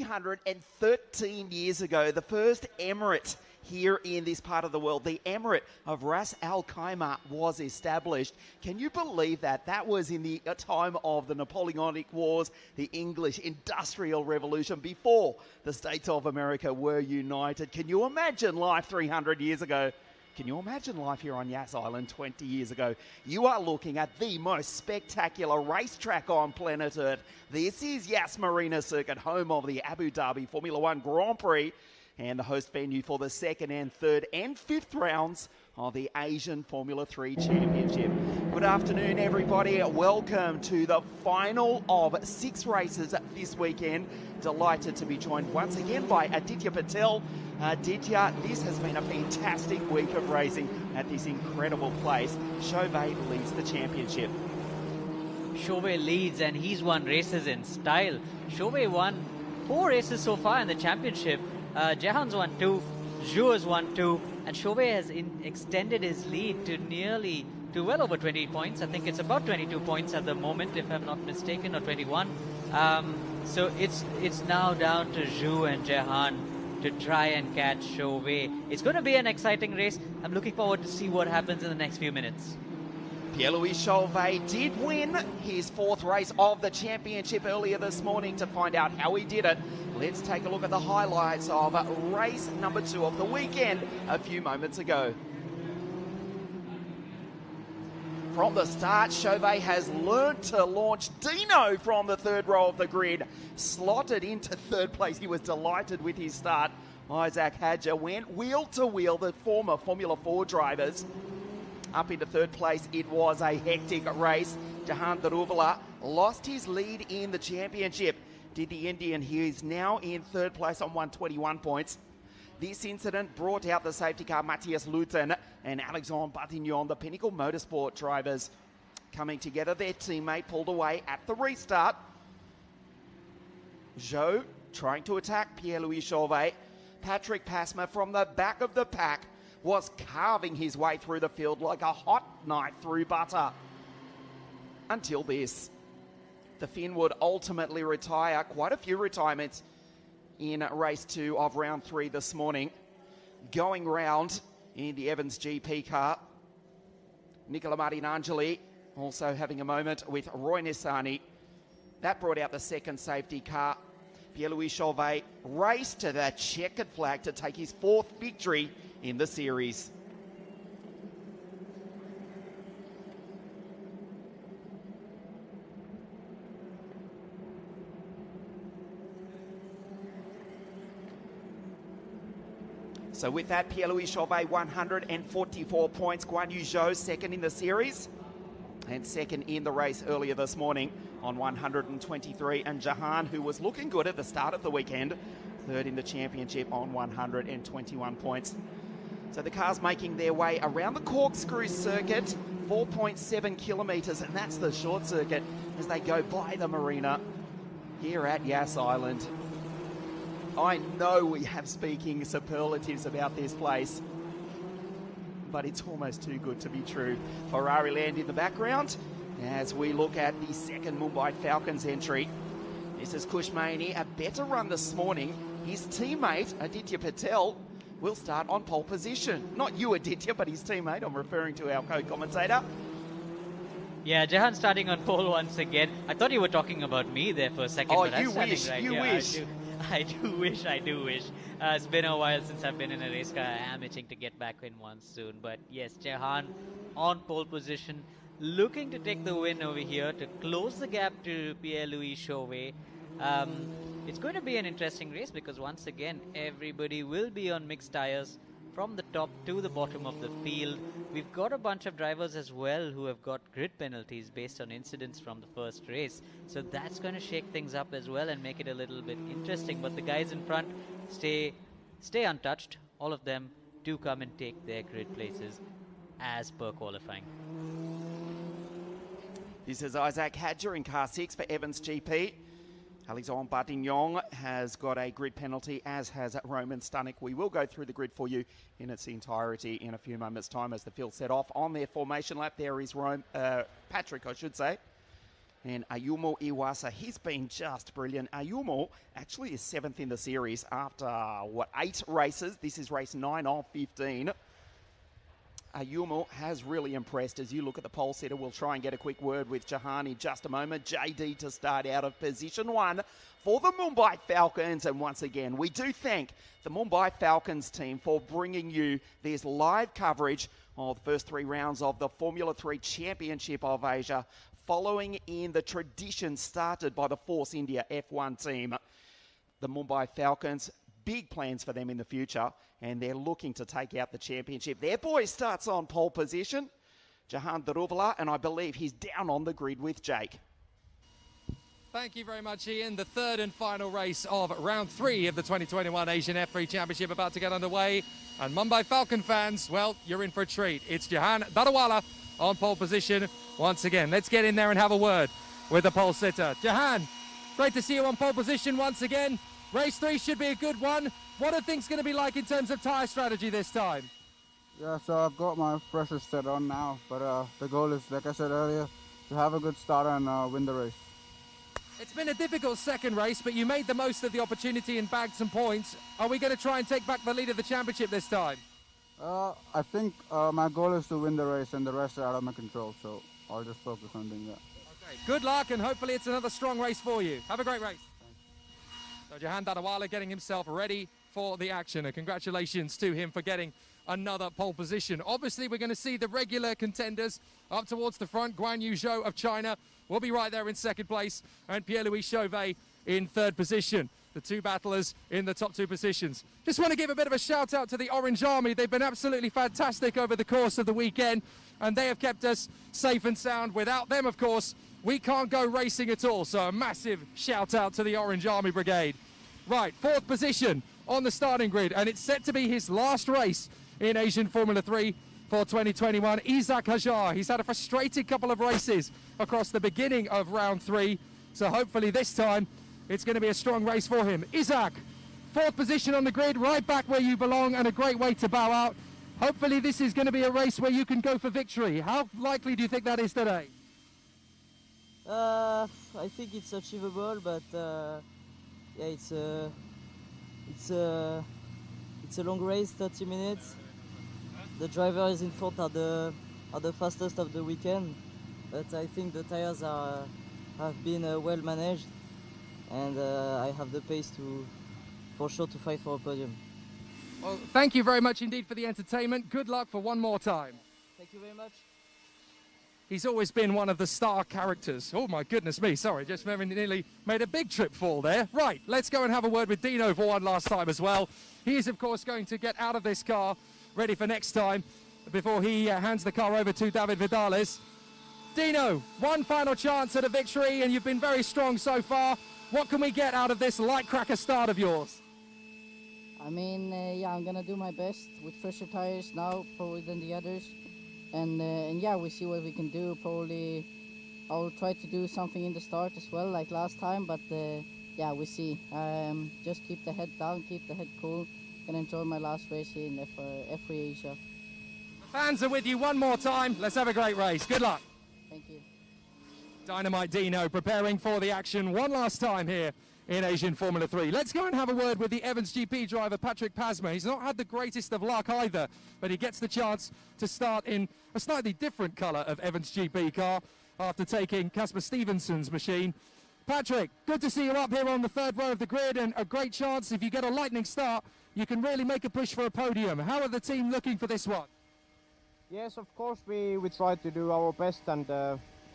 313 years ago, the first emirate here in this part of the world, the Emirate of Ras Al Khaimah, was established. Can you believe that? That was in the time of the Napoleonic Wars, the English Industrial Revolution, before the States of America were united. Can you imagine life 300 years ago? Can you imagine life here on Yas Island 20 years ago? You are looking at the most spectacular racetrack on planet Earth. This is Yas Marina Circuit, home of the Abu Dhabi Formula One Grand Prix, and the host venue for the second and third and fifth rounds of the Asian Formula 3 Championship. Good afternoon, everybody. Welcome to the final of 6 races this weekend. Delighted to be joined once again by Aditya Patel. Aditya, this has been a fantastic week of racing at this incredible place. Chauvet leads the championship. Chauvet leads, and he's won races in style. Chauvet won 4 races so far in the championship. Jehan's won 2, Zhou has won 2, and Chauvet has extended his lead to well over 20 points. I think it's about 22 points at the moment, if I'm not mistaken, or 21. So it's now down to Zhou and Jehan to try and catch Chauvet. It's going to be an exciting race. I'm looking forward to see what happens in the next few minutes. Pierre-Louis Chauvet did win his 4th race of the championship earlier this morning. To find out how he did it, let's take a look at the highlights of race number 2 of the weekend a few moments ago. From the start, Chauvet has learnt to launch Dino from the 3rd row of the grid. Slotted into 3rd place. He was delighted with his start. Isaac Hadja went wheel to wheel, the former Formula 4 drivers. Up into 3rd place, it was a hectic race. Jahan Daruvala lost his lead in the championship. Did the Indian. He is now in 3rd place on 121 points. This incident brought out the safety car Matthias Luten and Alexandre Batignon, the Pinnacle Motorsport drivers, coming together. Their teammate pulled away at the restart. Zhou trying to attack Pierre-Louis Chauvet. Patrick Pasma from the back of the pack was carving his way through the field like a hot knife through butter. Until this. The Finn would ultimately retire. Quite a few retirements in race 2 of round 3 this morning. Going round in the Evans GP car, Nicola Martinangeli also having a moment with Roy Nissani. That brought out the 2nd safety car. Pierre-Louis Chauvet raced to the checkered flag to take his 4th victory in the series. So with that, Pierre-Louis Chauvet 144 points. Guan Yu Zhou 2nd in the series and 2nd in the race earlier this morning on 123. And Jahan, who was looking good at the start of the weekend, 3rd in the championship on 121 points. So the cars making their way around the corkscrew circuit, 4.7 kilometres, and that's the short circuit as they go by the marina here at Yas Island. I know we have speaking superlatives about this place, but it's almost too good to be true. Ferrari land in the background as we look at the 2nd Mumbai Falcons entry. This is Kushmani, a better run this morning. His teammate, Aditya Patel, will start on pole position. Not you, Aditya, but his teammate. I'm referring to our co-commentator. Yeah, Jahan starting on pole once again. I thought you were talking about me there for a second. Oh, but you wish, right. you wish. I do wish. It's been a while since I've been in a race car. I am itching to get back in one soon. But yes, Jahan on pole position, looking to take the win over here to close the gap to Pierre-Louis Chauvet. It's going to be an interesting race because once again, everybody will be on mixed tires from the top to the bottom of the field. We've got a bunch of drivers as well who have got grid penalties based on incidents from the first race. So that's going to shake things up as well and make it a little bit interesting. But the guys in front stay untouched. All of them do come and take their grid places as per qualifying. This is Isaac Hadja in car 6 for Evans GP. Alexandre Batignon has got a grid penalty, as has Roman Stanek. We will go through the grid for you in its entirety in a few moments' time as the field set off. On their formation lap, there is Patrick, I should say. And Ayumu Iwasa, he's been just brilliant. Ayumu actually is 7th in the series after, 8 races. This is race 9 of 15. Ayumu has really impressed as you look at the pole sitter. We'll try and get a quick word with Jahan in just a moment. JD to start out of position 1 for the Mumbai Falcons. And once again, we do thank the Mumbai Falcons team for bringing you this live coverage of the first 3 rounds of the Formula 3 Championship of Asia, following in the tradition started by the Force India F1 team. The Mumbai Falcons, big plans for them in the future, and they're looking to take out the championship. Their boy starts on pole position, Jahan Daruvala, and I believe he's down on the grid with Jake. Thank you very much, Ian. The third and final race of round 3 of the 2021 Asian F3 Championship about to get underway. And Mumbai Falcon fans, well, you're in for a treat. It's Jahan Daruvala on pole position once again. Let's get in there and have a word with the pole sitter. Jahan, great to see you on pole position once again. Race 3 should be a good one. What are things going to be like in terms of tyre strategy this time? Yeah, so I've got my pressure set on now, but the goal is, like I said earlier, to have a good start and win the race. It's been a difficult second race, but you made the most of the opportunity and bagged some points. Are we going to try and take back the lead of the championship this time? I think my goal is to win the race, and the rest are out of my control, so I'll just focus on doing that. Okay, good luck, and hopefully it's another strong race for you. Have a great race. So Jahan Daruvala getting himself ready for the action, and congratulations to him for getting another pole position. Obviously, we're going to see the regular contenders up towards the front. Guan Yu Zhou of China will be right there in second place, and Pierre-Louis Chauvet in third position. The 2 battlers in the top 2 positions. Just want to give a bit of a shout out to the Orange Army. They've been absolutely fantastic over the course of the weekend, and they have kept us safe and sound. Without them, of course, we can't go racing at all. So a massive shout out to the Orange Army Brigade. Right, 4th position on the starting grid, and it's set to be his last race in Asian Formula 3 for 2021. Isaac Hajar, he's had a frustrating couple of races across the beginning of round 3, so hopefully this time it's going to be a strong race for him. Isaac, 4th position on the grid, right back where you belong, and a great way to bow out. Hopefully this is going to be a race where you can go for victory. How likely do you think that is today? I think it's achievable, but yeah, it's a long race, 30 minutes. The driver is in front are the fastest of the weekend, but I think the tires have been well managed, and I have the pace for sure to fight for a podium. Well, thank you very much indeed for the entertainment. Good luck for one more time. Thank you very much. He's always been one of the star characters. Oh my goodness me, sorry, just nearly made a big trip fall there. Right, let's go and have a word with Dino for one last time as well. He is of course going to get out of this car, ready for next time, before he hands the car over to David Vidales. Dino, one final chance at a victory, and you've been very strong so far. What can we get out of this light cracker start of yours? I mean, yeah, I'm gonna do my best with fresher tires now, probably than the others, and yeah, we see what we can do. Probably I'll try to do something in the start as well, like last time, but yeah, we see. Just keep the head down, keep the head cool, and enjoy my last race here in F3 Asia. The fans are with you one more time. Let's have a great race. Good luck. Thank you. Dynamite Dino preparing for the action one last time here in Asian Formula 3. Let's go and have a word with the Evans GP driver, Patrick Pasma. He's not had the greatest of luck either, but he gets the chance to start in a slightly different colour of Evans GP car after taking Casper Stevenson's machine. Patrick, good to see you up here on the 3rd row of the grid, and a great chance, if you get a lightning start, you can really make a push for a podium. How are the team looking for this one? Yes, of course we try to do our best and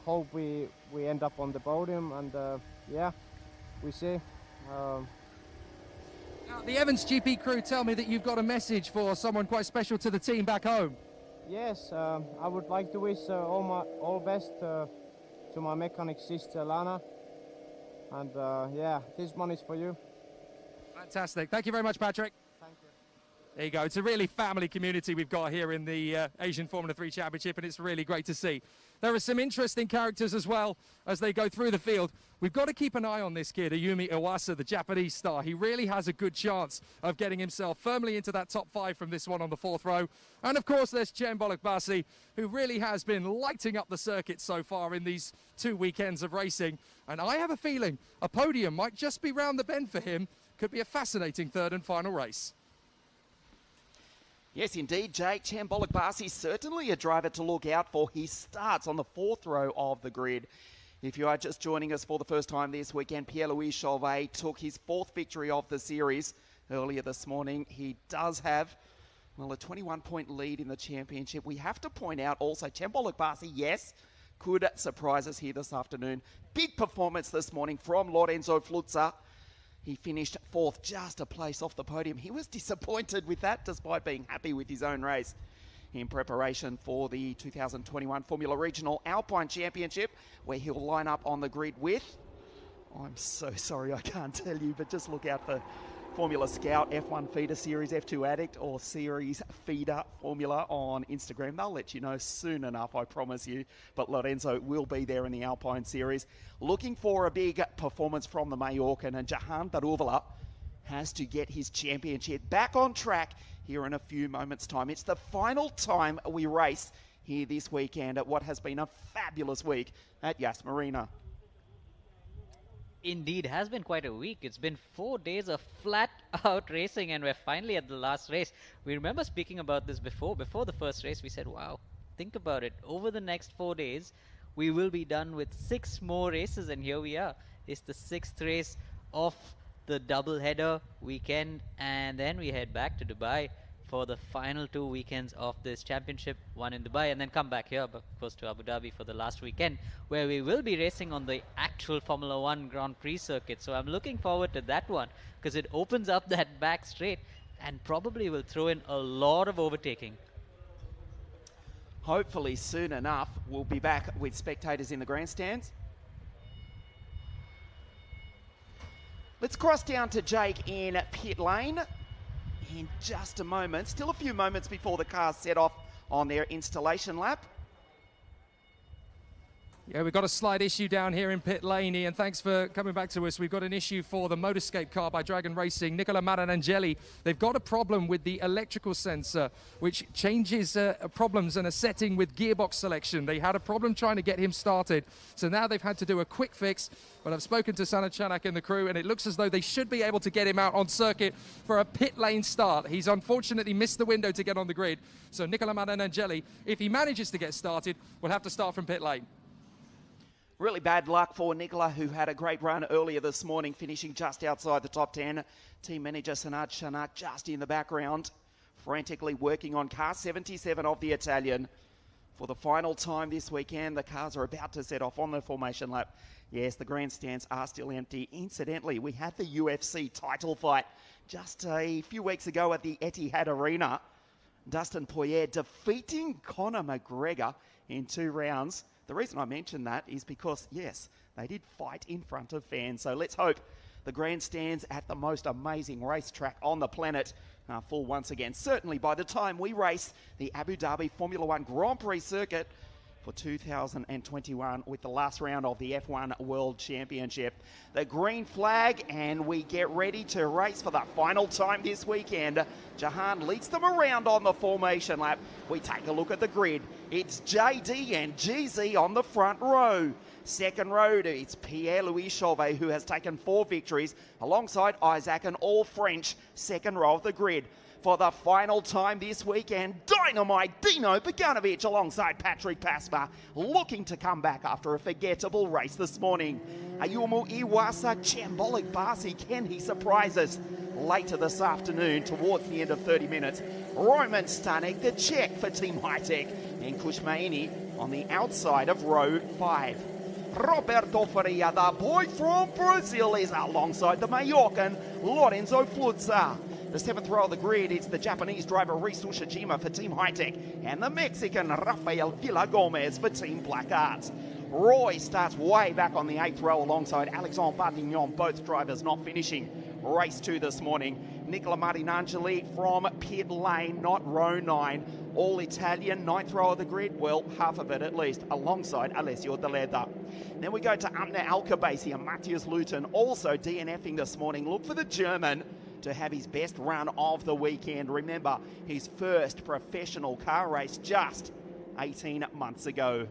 hope we end up on the podium, and yeah, we see. Now, the Evans GP crew tell me that you've got a message for someone quite special to the team back home. Yes, I would like to wish all best to my mechanic sister Lana, and yeah, this one is for you. Fantastic. Thank you very much, Patrick. Thank you. There you go. It's a really family community we've got here in the Asian Formula 3 Championship, and it's really great to see. There are some interesting characters as well as they go through the field. We've got to keep an eye on this kid, Ayumi Iwasa, the Japanese star. He really has a good chance of getting himself firmly into that top 5 from this one on the 4th row. And of course, there's Chen Bolokbasi, who really has been lighting up the circuit so far in these 2 weekends of racing. And I have a feeling a podium might just be round the bend for him. Could be a fascinating 3rd and final race. Yes, indeed, Jake. Chen Bolokbasi certainly a driver to look out for. He starts on the 4th row of the grid. If you are just joining us for the first time this weekend, Pierre-Louis Chauvet took his 4th victory of the series earlier this morning. He does have, well, a 21-point lead in the championship. We have to point out also, Chen Bolokbasi, yes, could surprise us here this afternoon. Big performance this morning from Lorenzo Flutzer. He finished 4th, just a place off the podium. He was disappointed with that, despite being happy with his own race in preparation for the 2021 Formula Regional Alpine Championship, where he'll line up on the grid with, I'm so sorry I can't tell you, but just look out for Formula Scout, F1 Feeder Series, F2 Addict, or Series Feeder Formula on Instagram. They'll let you know soon enough, I promise you. But Lorenzo will be there in the Alpine Series. Looking for a big performance from the Mallorcan, and Jahan Daruvala has to get his championship back on track here in a few moments' time. It's the final time we race here this weekend at what has been a fabulous week at Yas Marina. Indeed, has been quite a week. It's been 4 days of flat out racing, and we're finally at the last race. We remember speaking about this before the first race. We said, wow, think about it. Over the next 4 days, we will be done with 6 more races, and here we are. It's the 6th race of the double-header weekend, and then we head back to Dubai for the final 2 weekends of this championship, one in Dubai, and then come back here, of course, to Abu Dhabi for the last weekend, where we will be racing on the actual Formula 1 Grand Prix circuit. So I'm looking forward to that one, because it opens up that back straight and probably will throw in a lot of overtaking. Hopefully soon enough, we'll be back with spectators in the grandstands. Let's cross down to Jake in pit lane in just a moment. Still a few moments before the cars set off on their installation lap. Yeah, we've got a slight issue down here in pit lane, Ian. Thanks for coming back to us. We've got an issue for the Motorscape car by Dragon Racing. Nicola Maranangeli, they've got a problem with the electrical sensor, which changes problems and a setting with gearbox selection. They had a problem trying to get him started, so now they've had to do a quick fix. But I've spoken to Sana Chanak and the crew, and it looks as though they should be able to get him out on circuit for a pit lane start. He's unfortunately missed the window to get on the grid. So Nicola Maranangeli, if he manages to get started, will have to start from pit lane. Really bad luck for Nicola, who had a great run earlier this morning, finishing just outside the top 10. Team manager Sanad Chanak just in the background, frantically working on car 77 of the Italian. For the final time this weekend, the cars are about to set off on the formation lap. Yes, the grandstands are still empty. Incidentally, we had the UFC title fight just a few weeks ago at the Etihad Arena. Dustin Poirier defeating Conor McGregor in 2 rounds. The reason I mention that is because, yes, they did fight in front of fans. So let's hope the grandstands at the most amazing racetrack on the planet are full once again. Certainly by the time we race the Abu Dhabi Formula 1 Grand Prix circuit for 2021 with the last round of the F1 World Championship. The green flag, and we get ready to race for the final time this weekend. Jahan leads them around on the formation lap. We take a look at the grid. It's JD and GZ on the front row. Second row, it's Pierre-Louis Chauvet, who has taken 4 victories, alongside Isaac and all French, second row of the grid. For the final time this weekend, Dynamite Dino Boganovic alongside Patrick Pasma, looking to come back after a forgettable race this morning. Ayumu Iwasa, Chen Bolokbasi, can he surprise us? Later this afternoon, towards the end of 30 minutes, Roman Stanek, the Czech for Team High-Tech, and Kushmaini on the outside of row 5. Roberto Faria, the boy from Brazil, is alongside the Mallorcan Lorenzo Flutzer. The 7th row of the grid, it's the Japanese driver Risu Shijima for Team High-Tech and the Mexican Rafael Villagomez for Team Black Arts. Roy starts way back on the 8th row alongside Alexandre Bardignon, both drivers not finishing. race 2 this morning. Nicola Marinangeli from pit lane, not row 9. All Italian, 9th row of the grid, well, half of it at least, alongside Alessio Deleda. Then we go to Amna Alcabasi and Matthias Luton, also DNFing this morning. Look for the German to have his best run of the weekend. Remember, his first professional car race just 18 months ago.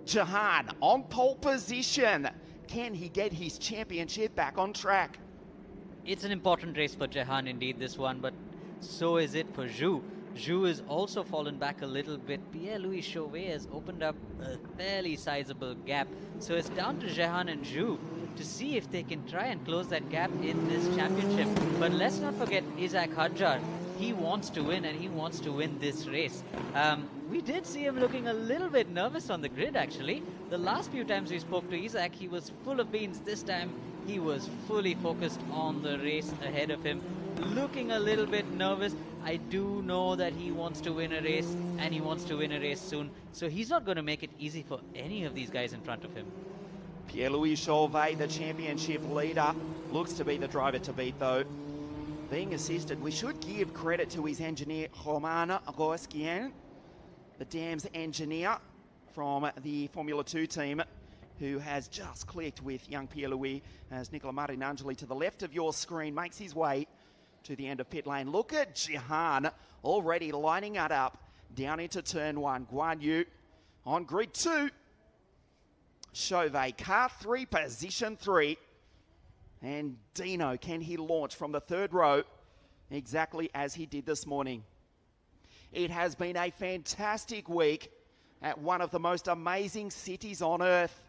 Jahan on pole position. Can he get his championship back on track? It's an important race for Jahan indeed, this one, but so is it for Zhu. Zhu has also fallen back a little bit. Pierre-Louis Chauvet has opened up a fairly sizable gap. So it's down to Jahan and Zhu to see if they can try and close that gap in this championship. But let's not forget Isaac Hadjar. He wants to win, and he wants to win this race. We did see him looking a little bit nervous on the grid, actually. The last few times we spoke to Isaac, he was full of beans. This time, he was fully focused on the race ahead of him, looking a little bit nervous. I do know that he wants to win a race, and he wants to win a race soon. So he's not going to make it easy for any of these guys in front of him. Pierre-Louis Chauvet, the championship leader, looks to be the driver to beat, though. Being assisted, we should give credit to his engineer, Roman Goeskien, the Dams engineer from the Formula 2 team, who has just clicked with young Pierre-Louis as Nicola Marinangeli to the left of your screen makes his way to the end of pit lane. Look at Jahan already lining it up down into turn 1. Guan Yu on grid 2. Chauvet, car 3, position 3. And Dino, can he launch from the 3rd row exactly as he did this morning? It has been a fantastic week at one of the most amazing cities on earth.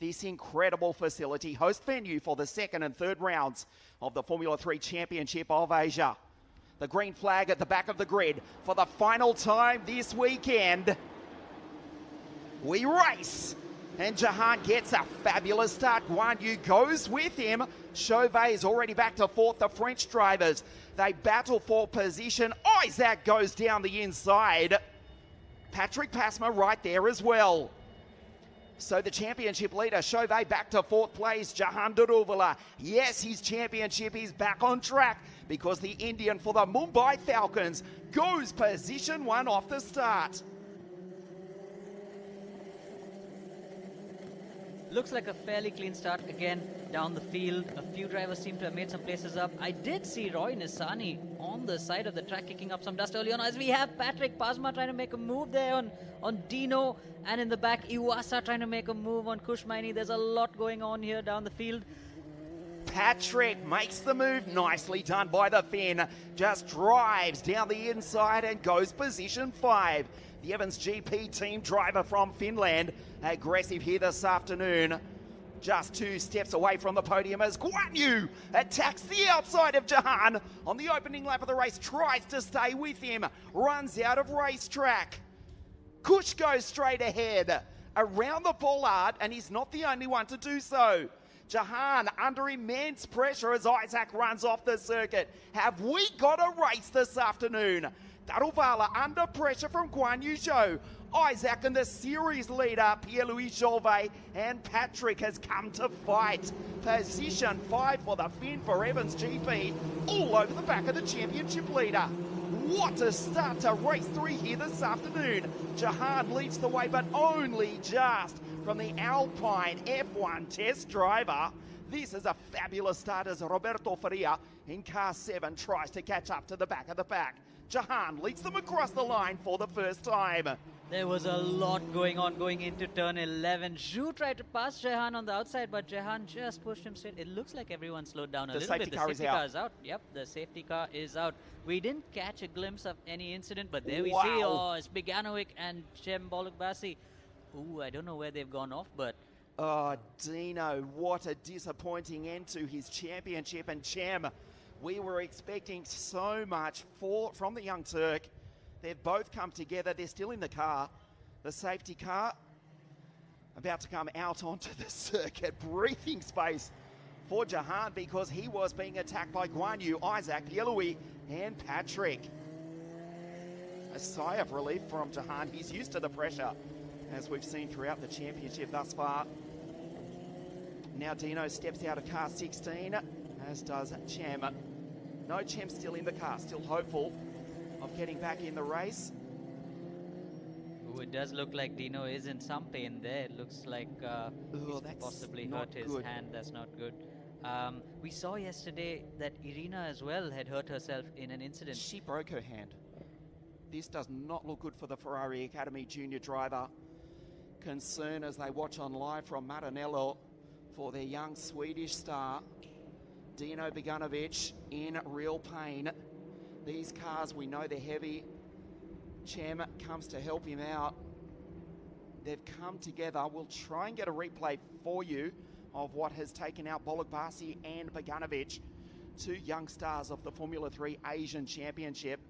This incredible facility, host venue for the 2nd and 3rd rounds of the Formula 3 Championship of Asia. The green flag at the back of the grid for the final time this weekend. We race. And Jahan gets a fabulous start. Guan Yu goes with him. Chauvet is already back to 4th. The French drivers, they battle for position. Isaac goes down the inside. Patrick Pasma right there as well. So the championship leader, Chauvet, back to 4th place. Jahan Daruvala, yes, his championship is back on track because the Indian for the Mumbai Falcons goes position 1 off the start. Looks like a fairly clean start again down the field. A few drivers seem to have made some places up. I did see Roy Nissani on the side of the track kicking up some dust early on, as we have Patrick Pasma trying to make a move there on Dino, and in the back Iwasa trying to make a move on Kushmaini. There's a lot going on here down the field. Patrick makes the move, nicely done by the Finn. Just drives down the inside and goes position 5. The Evans GP team driver from Finland, aggressive here this afternoon. Just 2 steps away from the podium as Guan Yu attacks the outside of Jahan on the opening lap of the race, tries to stay with him, runs out of racetrack. Kush goes straight ahead around the bollard, and he's not the only one to do so. Jahan under immense pressure as Isaac runs off the circuit. Have we got a race this afternoon? Daruvala under pressure from Guan Yu Zhou. Isaac and the series leader, Pierre-Louis Chauvet, and Patrick has come to fight. Position 5 for the Finn for Evans GP, all over the back of the championship leader. What a start to race 3 here this afternoon. Jahan leads the way, but only just from the Alpine F1 test driver. This is a fabulous start as Roberto Faria in car 7 tries to catch up to the back of the pack. Jahan leads them across the line for the first time. There was a lot going on going into turn 11. Zhu tried to pass Jahan on the outside, but Jahan just pushed him straight. It looks like everyone slowed down a little bit. The safety car is out. Yep, the safety car is out. We didn't catch a glimpse of any incident, but there we see, oh, it's Beganovic and Cem Bolugbasi. Ooh, I don't know where they've gone off, but... Oh, Dino, what a disappointing end to his championship. And Cem, we were expecting so much from the young Turk. They've both come together. They're still in the car. The safety car about to come out onto the circuit. Breathing space for Jahan because he was being attacked by Guan Yu, Isaac, Pierre-Louis, and Patrick. A sigh of relief from Jahan. He's used to the pressure, as we've seen throughout the championship thus far. Now Dino steps out of car 16, as does Chem. No, Chem's still in the car, still hopeful of getting back in the race. Ooh, it does look like Dino is in some pain there. It looks like he's that's possibly not hurt his good. hand. That's not good. We saw yesterday that Irina as well had hurt herself in an incident. She broke her hand. This does not look good for the Ferrari Academy junior driver. Concern as they watch on live from Maranello for their young Swedish star. Dino Beganovic in real pain. These cars, we know they're heavy. Chem comes to help him out. They've come together. We'll try and get a replay for you of what has taken out Bologbasi and Beganovic, two young stars of the Formula 3 Asian Championship.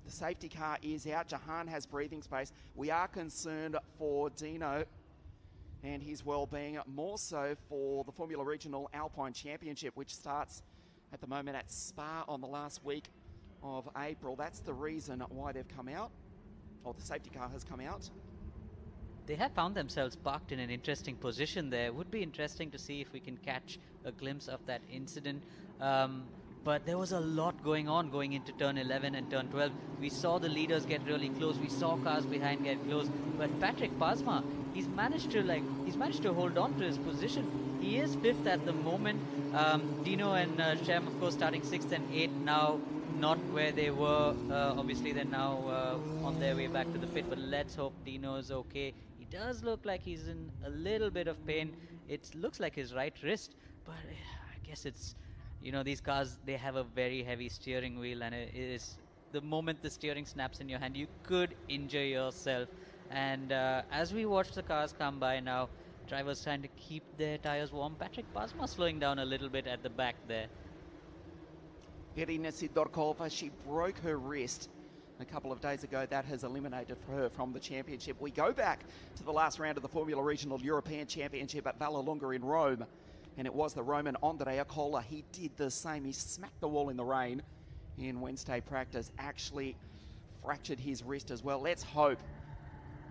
The safety car is out. Jahan has breathing space. We are concerned for Dino and his well-being, more so for the Formula Regional Alpine Championship, which starts at the moment at Spa on the last week of April. That's the reason why they've come out, or the safety car has come out. They have found themselves parked in an interesting position there. Would be interesting to see if we can catch a glimpse of that incident. But there was a lot going on going into turn 11 and turn 12. We saw the leaders get really close. We saw cars behind get close. But Patrick Pasma, he's managed to hold on to his position. He is fifth at the moment. Dino and Shem, of course, starting 6th and 8th now. Not where they were. Obviously, they're now on their way back to the pit. But let's hope Dino's okay. He does look like he's in a little bit of pain. It looks like his right wrist. But I guess it's, these cars, they have a very heavy steering wheel. And it is the moment the steering snaps in your hand, you could injure yourself. And as we watch the cars come by now, drivers trying to keep their tires warm. Patrick Pasma slowing down a little bit at the back there. Irina Sidorkova, she broke her wrist a couple of days ago. That has eliminated her from the championship. We go back to the last round of the Formula Regional European Championship at Vallelunga in Rome. And it was the Roman Andrea Cola. He did the same. He smacked the wall in the rain in Wednesday practice. Actually fractured his wrist as well. Let's hope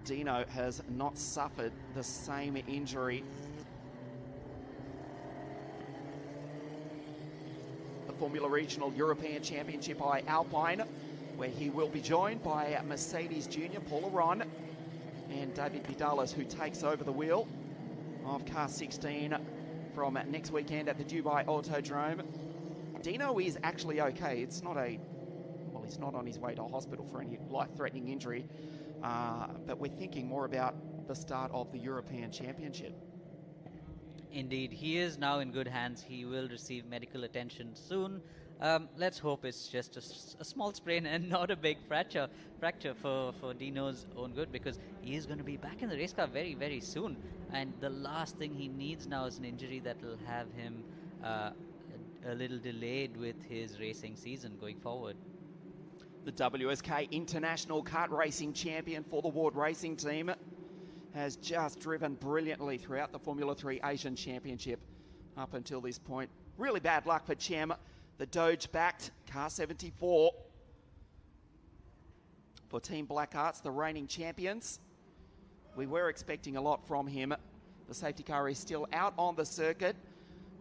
Dino has not suffered the same injury. The Formula Regional European Championship by Alpine, where he will be joined by Mercedes Junior Paul Aron and David Vidalis, who takes over the wheel of car 16 from next weekend at the Dubai Autodrome. Dino is actually okay. It's not he's not on his way to hospital for any life-threatening injury, but we're thinking more about the start of the European Championship. Indeed, he is now in good hands. He will receive medical attention soon. Let's hope it's just a small sprain and not a big fracture for Dino's own good, because he is going to be back in the race car very, very soon. And the last thing he needs now is an injury that will have him a little delayed with his racing season going forward. The WSK International Kart Racing Champion for the Ward Racing Team has just driven brilliantly throughout the Formula 3 Asian Championship up until this point. Really bad luck for Chem, the Doge-backed car 74. For Team Black Arts, the reigning champions, we were expecting a lot from him. The safety car is still out on the circuit.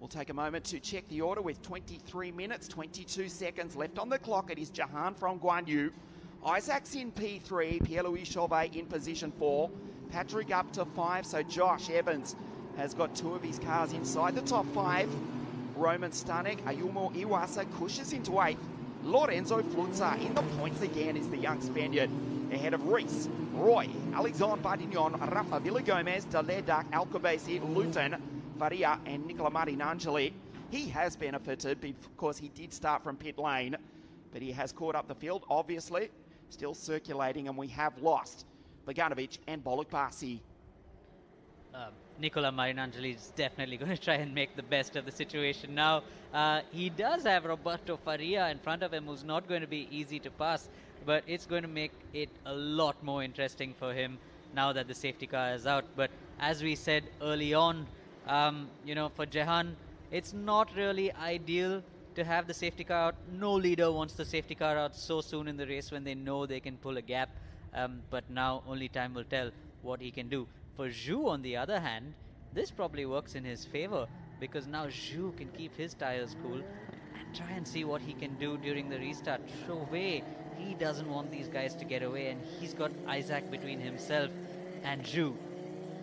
We'll take a moment to check the order with 23 minutes, 22 seconds left on the clock. It is Jahan from Guan Yu. Isaac's in P3, Pierre-Louis Chauvet in position 4. Patrick up to 5, so Josh Evans has got 2 of his cars inside the top 5. Roman Stanek, Ayumu Iwasa pushes into 8th. Lorenzo Flutza in the points again is the young Spaniard. Ahead of Reese, Roy, Alexandre Bardignon, Rafa Villagomez, Daledac, Alcobesi, Luton, Faria and Nicola Marinangeli. He has benefited because he did start from pit lane, but he has caught up the field, obviously. Still circulating, and we have lost Beganovic and Bologbasi. Nicola Marinangeli is definitely going to try and make the best of the situation now. He does have Roberto Faria in front of him, who's not going to be easy to pass, but it's going to make it a lot more interesting for him now that the safety car is out. But as we said early on, for Jehan, it's not really ideal to have the safety car out. No leader wants the safety car out so soon in the race when they know they can pull a gap. But now only time will tell what he can do. For Zhu, on the other hand, this probably works in his favor because now Zhu can keep his tires cool and try and see what he can do during the restart. Chauvet, he doesn't want these guys to get away, and he's got Isaac between himself and Zhu.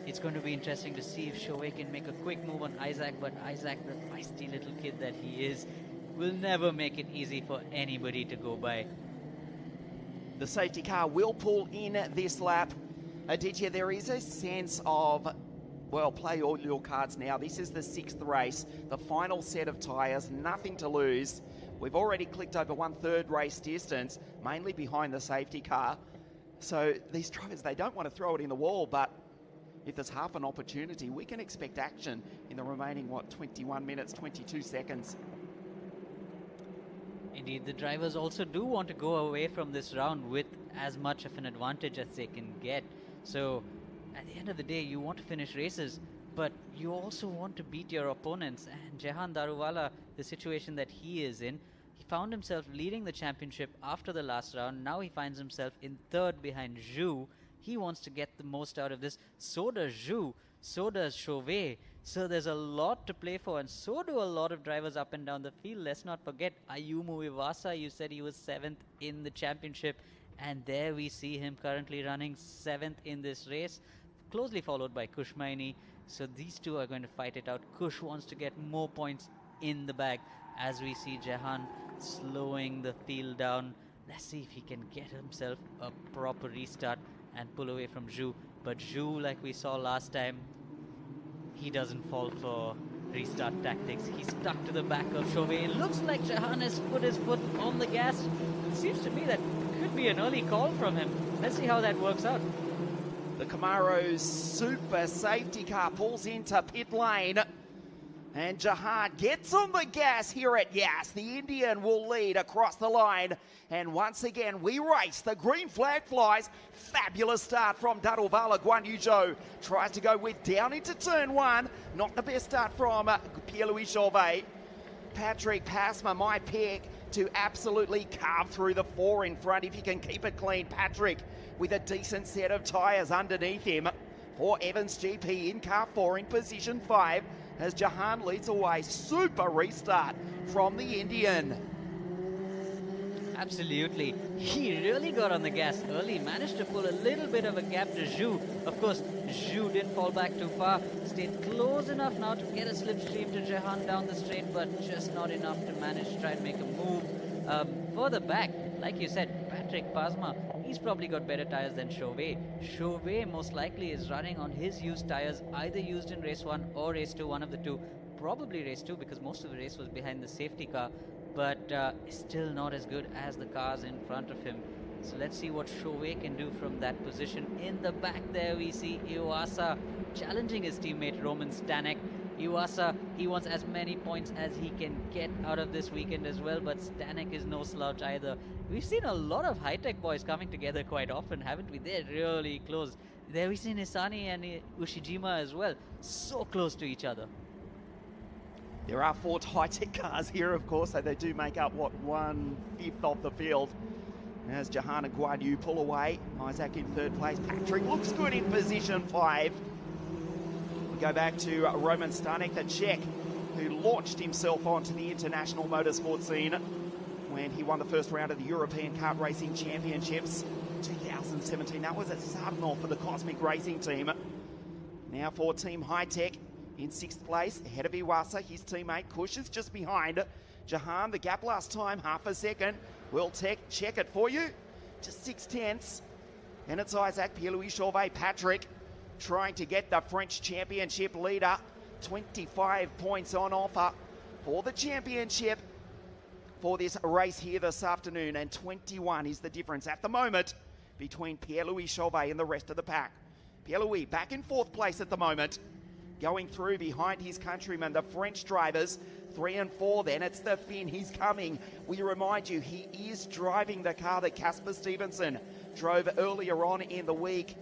It's going to be interesting to see if Chauvet can make a quick move on Isaac, but Isaac, the feisty little kid that he is, will never make it easy for anybody to go by. The safety car will pull in this lap. Aditya, there is a sense of, well, play all your cards now. This is the 6th race, the final set of tyres, nothing to lose. We've already clicked over 1/3 race distance, mainly behind the safety car. So these drivers, they don't want to throw it in the wall, but if there's half an opportunity, we can expect action in the remaining, 21 minutes, 22 seconds. Indeed, the drivers also do want to go away from this round with as much of an advantage as they can get. So at the end of the day, you want to finish races, but you also want to beat your opponents. And Jehan Daruvala, the situation that he is in, he found himself leading the championship after the last round. Now he finds himself in 3rd behind Zhu. He wants to get the most out of this. So does Zhu. So does Chauvet. So there's a lot to play for, and so do a lot of drivers up and down the field. Let's not forget Ayumu Iwasa. You said he was 7th in the championship, and there we see him currently running 7th in this race, closely followed by Kushmaini. So these two are going to fight it out. Kush wants to get more points in the bag, as we see Jehan slowing the field down. Let's see if he can get himself a proper restart and pull away from Zhu. But Zhu, like we saw last time, he doesn't fall for restart tactics. He's stuck to the back of Chauvet. It looks like Jehan has put his foot on the gas. It seems to me that could be an early call from him. Let's see how that works out. The Camaro's super safety car pulls into pit lane. And Jehan gets on the gas here at Yas. The Indian will lead across the line. And once again, we race. The green flag flies. Fabulous start from Daruvala. Guan Yu Zhou tries to go with down into turn 1. Not the best start from Pierre-Louis Chauvet. Patrick Pasma, my pick, to absolutely carve through the 4 in front if he can keep it clean. Patrick with a decent set of tyres underneath him. For Evans GP in car 4 in position 5. As Jehan leads away. Super restart from the Indian. Absolutely. He really got on the gas early, managed to pull a little bit of a gap to Zhu. Of course, Zhu didn't fall back too far, stayed close enough now to get a slipstream to Jehan down the straight, but just not enough to manage to try and make a move. Further back, like you said, Patrick Pasma, he's probably got better tires than Chauvet. Chauvet most likely is running on his used tires, either used in race 1 or race 2, one of the two. Probably race 2 because most of the race was behind the safety car, but still not as good as the cars in front of him. So let's see what Chauvet can do from that position. In the back there we see Iwasa challenging his teammate Roman Stanek. Iwasa, he wants as many points as he can get out of this weekend as well, but Stanek is no slouch either. We've seen a lot of high-tech boys coming together quite often, haven't we? They're really close. There we've seen Isani and Ushijima as well, so close to each other. There are 4 high-tech cars here, of course, so they do make up, 1/5 of the field. As Jehan and Guan Yu pull away, Isaac in 3rd place. Patrick looks good in position 5. We go back to Roman Stanek, the Czech, who launched himself onto the international motorsport scene when he won the first round of the European Kart Racing Championships 2017. That was at Sardinov for the Cosmic Racing team. Now for Team High Tech in 6th place, ahead of Iwasa. His teammate Kush is just behind Jehan. The gap last time, half a second. We'll check it for you. Just 6/10. And it's Isaac, Pierre-Louis Chauvet, Patrick trying to get the French championship leader. 25 points on offer for the championship for this race here this afternoon, and 21 is the difference at the moment between Pierre-Louis Chauvet and the rest of the pack. Pierre-Louis back in 4th place at the moment, going through behind his countrymen, the French drivers. 3 and 4 then, it's the Finn, he's coming. We remind you, he is driving the car that Casper Stevenson drove earlier on in the week.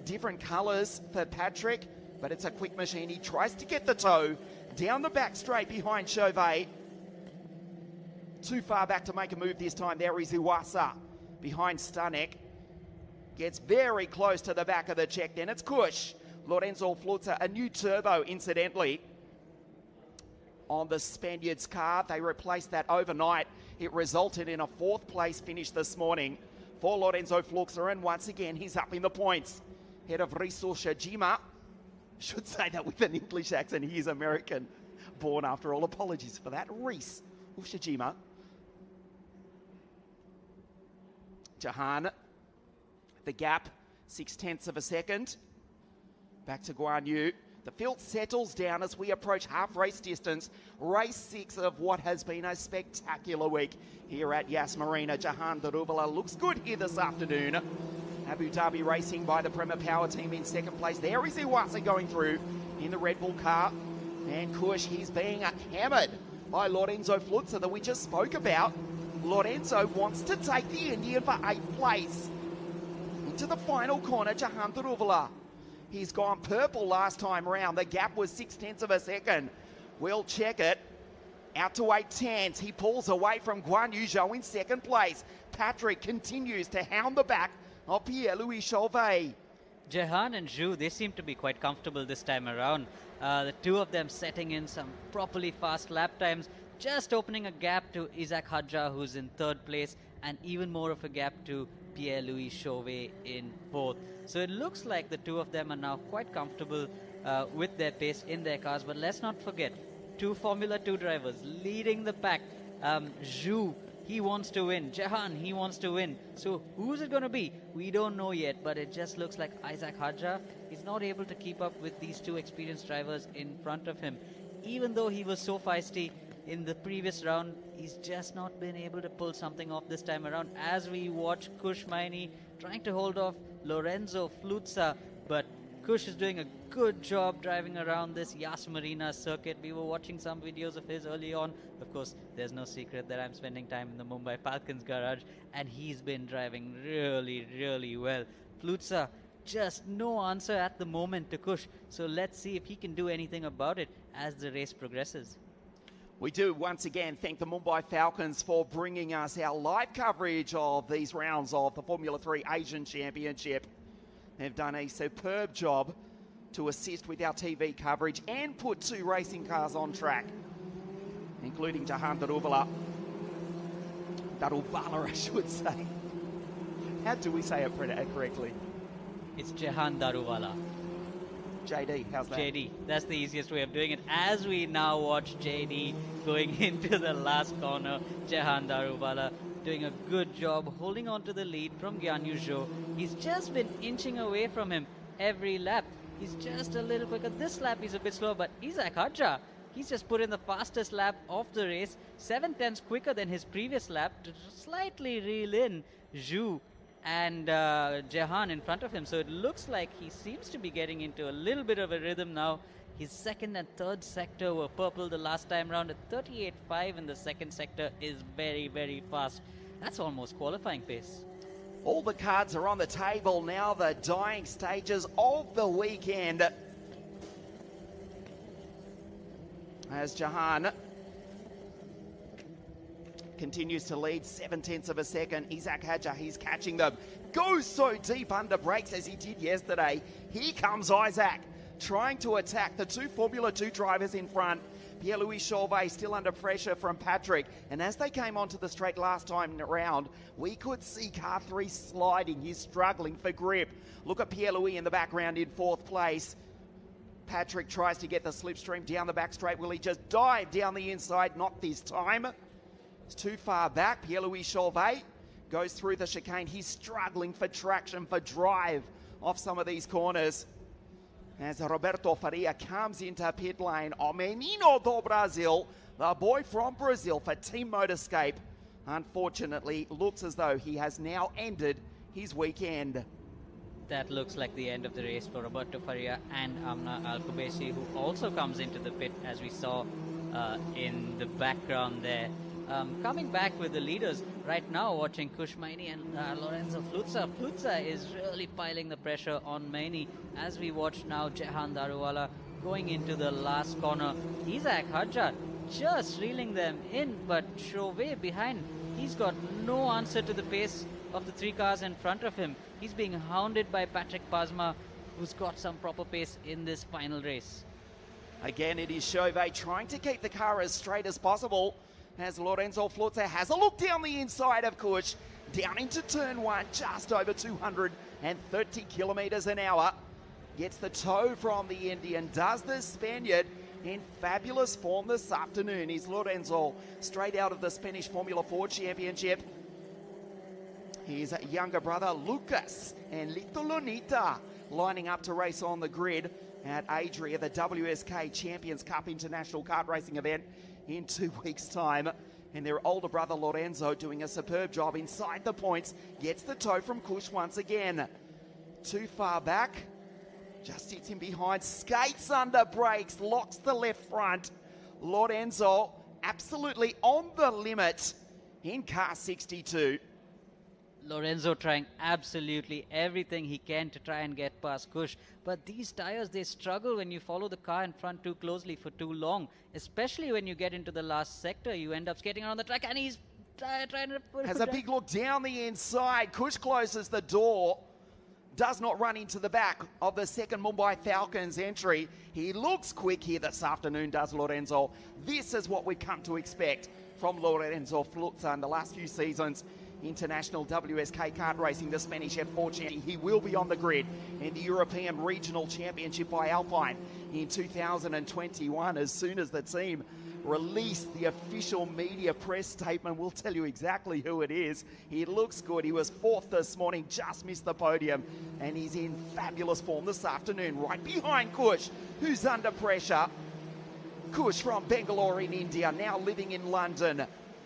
Different colours for Patrick, but it's a quick machine. He tries to get the toe down the back straight behind Chauvet. Too far back to make a move this time. There is Iwasa behind Stanek. Gets very close to the back of the Czech. Then it's Kush Lorenzo Flutzer, a new turbo, incidentally, on the Spaniards' car. They replaced that overnight. It resulted in a 4th place finish this morning for Lorenzo Flutzer, and once again, he's up in the points. Head of Riso Shajima. Should say that with an English accent. He is American born after all. Apologies for that. Reese Ushijima. Jahan, the gap, 0.6 of a second. Back to Guan Yu. The field settles down as we approach half race distance. Race 6 of what has been a spectacular week here at Yas Marina. Jahan Daruvala looks good here this afternoon. Abu Dhabi Racing by the Premier Power team in 2nd place. There is Iwasa going through in the Red Bull car. And Kush, he's being hammered by Lorenzo Flutzer that we just spoke about. Lorenzo wants to take the Indian for 8th place. Into the final corner, Jahan Daruvala. He's gone purple last time round. The gap was 0.6 of a second. We'll check it. Out to 8/10. He pulls away from Guan Yu Zhou in 2nd place. Patrick continues to hound the back of Pierre-Louis Chauvet. Jehan and Zhu, they seem to be quite comfortable this time around. The two of them setting in some properly fast lap times, just opening a gap to Isaac Hadja, who's in 3rd place, and even more of a gap to Pierre-Louis Chauvet in 4th. So it looks like the two of them are now quite comfortable with their pace in their cars. But let's not forget, 2 Formula 2 drivers leading the pack. Zhu, he wants to win. Jahan, he wants to win. So who's it going to be? We don't know yet, but it just looks like Isaac Hadja is not able to keep up with these 2 experienced drivers in front of him. Even though he was so feisty in the previous round, he's just not been able to pull something off this time around. As we watch Kush Maini trying to hold off Lorenzo Flutzer, but Kush is doing a good job driving around this Yas Marina circuit. We were watching some videos of his early on. Of course, there's no secret that I'm spending time in the Mumbai Falcons garage, and he's been driving really, really well. Flutzer, just no answer at the moment to Kush. So let's see if he can do anything about it as the race progresses. We do once again thank the Mumbai Falcons for bringing us our live coverage of these rounds of the Formula 3 Asian Championship. They've done a superb job to assist with our TV coverage and put 2 racing cars on track, including Jahan Daruvala. Daruvala, I should say. How do we say it correctly? It's Jahan Daruvala. JD, how's that? JD, that's the easiest way of doing it. As we now watch JD going into the last corner, Jahan Daruvala doing a good job holding on to the lead from Guan Yu Zhou. He's just been inching away from him every lap. He's just a little quicker. This lap he's a bit slow, but Isaac Hadja, he's just put in the fastest lap of the race, 7/10 quicker than his previous lap to slightly reel in Zhu and Jahan in front of him. So it looks like he seems to be getting into a little bit of a rhythm now. His 2nd and 3rd sector were purple the last time round. At 38.5 in the 2nd sector is very, very fast. That's almost qualifying pace. All the cards are on the table now, the dying stages of the weekend. As Jahan continues to lead 0.7 of a second. Isaac Hadja, he's catching them. Goes so deep under brakes as he did yesterday. Here comes Isaac, trying to attack the 2 Formula 2 drivers in front. Pierre-Louis Chauvet still under pressure from Patrick. And as they came onto the straight last time round, we could see car 3 sliding. He's struggling for grip. Look at Pierre-Louis in the background in 4th place. Patrick tries to get the slipstream down the back straight. Will he just dive down the inside? Not this time. It's too far back. Pierre-Louis Chauvet goes through the chicane. He's struggling for traction, for drive off some of these corners. As Roberto Faria comes into pit lane, o menino do Brasil, the boy from Brazil for Team Motorscape, unfortunately looks as though he has now ended his weekend. That looks like the end of the race for Roberto Faria and Amna Alcobaci, who also comes into the pit, as we saw in the background there. Coming back with the leaders right now, watching Kush Maini and Lorenzo Flutzer. Flutzer is really piling the pressure on Maini as we watch now Jahan Daruvala going into the last corner. Isaac Hadja just reeling them in, but Chauvet behind. He's got no answer to the pace of the 3 cars in front of him. He's being hounded by Patrick Pasma, who's got some proper pace in this final race. Again, it is Chauvet trying to keep the car as straight as possible as Lorenzo Flutzer has a look down the inside of Kush, down into turn one, just over 230 kilometres an hour. Gets the toe from the Indian, does the Spaniard in fabulous form this afternoon. Is Lorenzo straight out of the Spanish Formula 4 Championship. His younger brother Lucas and Lito Lonita lining up to race on the grid at Adria, the WSK Champions Cup International Kart Racing event in 2 weeks' time. And their older brother Lorenzo doing a superb job inside the points. Gets the toe from Kush once again. Too far back. Just hits him behind. Skates under brakes. Locks the left front. Lorenzo absolutely on the limit in car 62. Lorenzo trying absolutely everything he can to try and get past Kush. But these tires, they struggle when you follow the car in front too closely for too long. Especially when you get into the last sector, you end up skating around the track, and he's trying to put Has a big look down the inside. Kush closes the door. Does not run into the back of the second Mumbai Falcons entry. He looks quick here this afternoon, does Lorenzo. This is what we've come to expect from Lorenzo Flutzer in the last few seasons. International WSK kart racing, the Spanish F4 champion. He will be on the grid in the European Regional Championship by Alpine in 2021. As soon as the team release the official media press statement, we'll tell you exactly who it is. He looks good. He was fourth this morning, just missed the podium, and he's in fabulous form this afternoon, right behind Kush, who's under pressure. Kush from Bangalore in India, now living in London,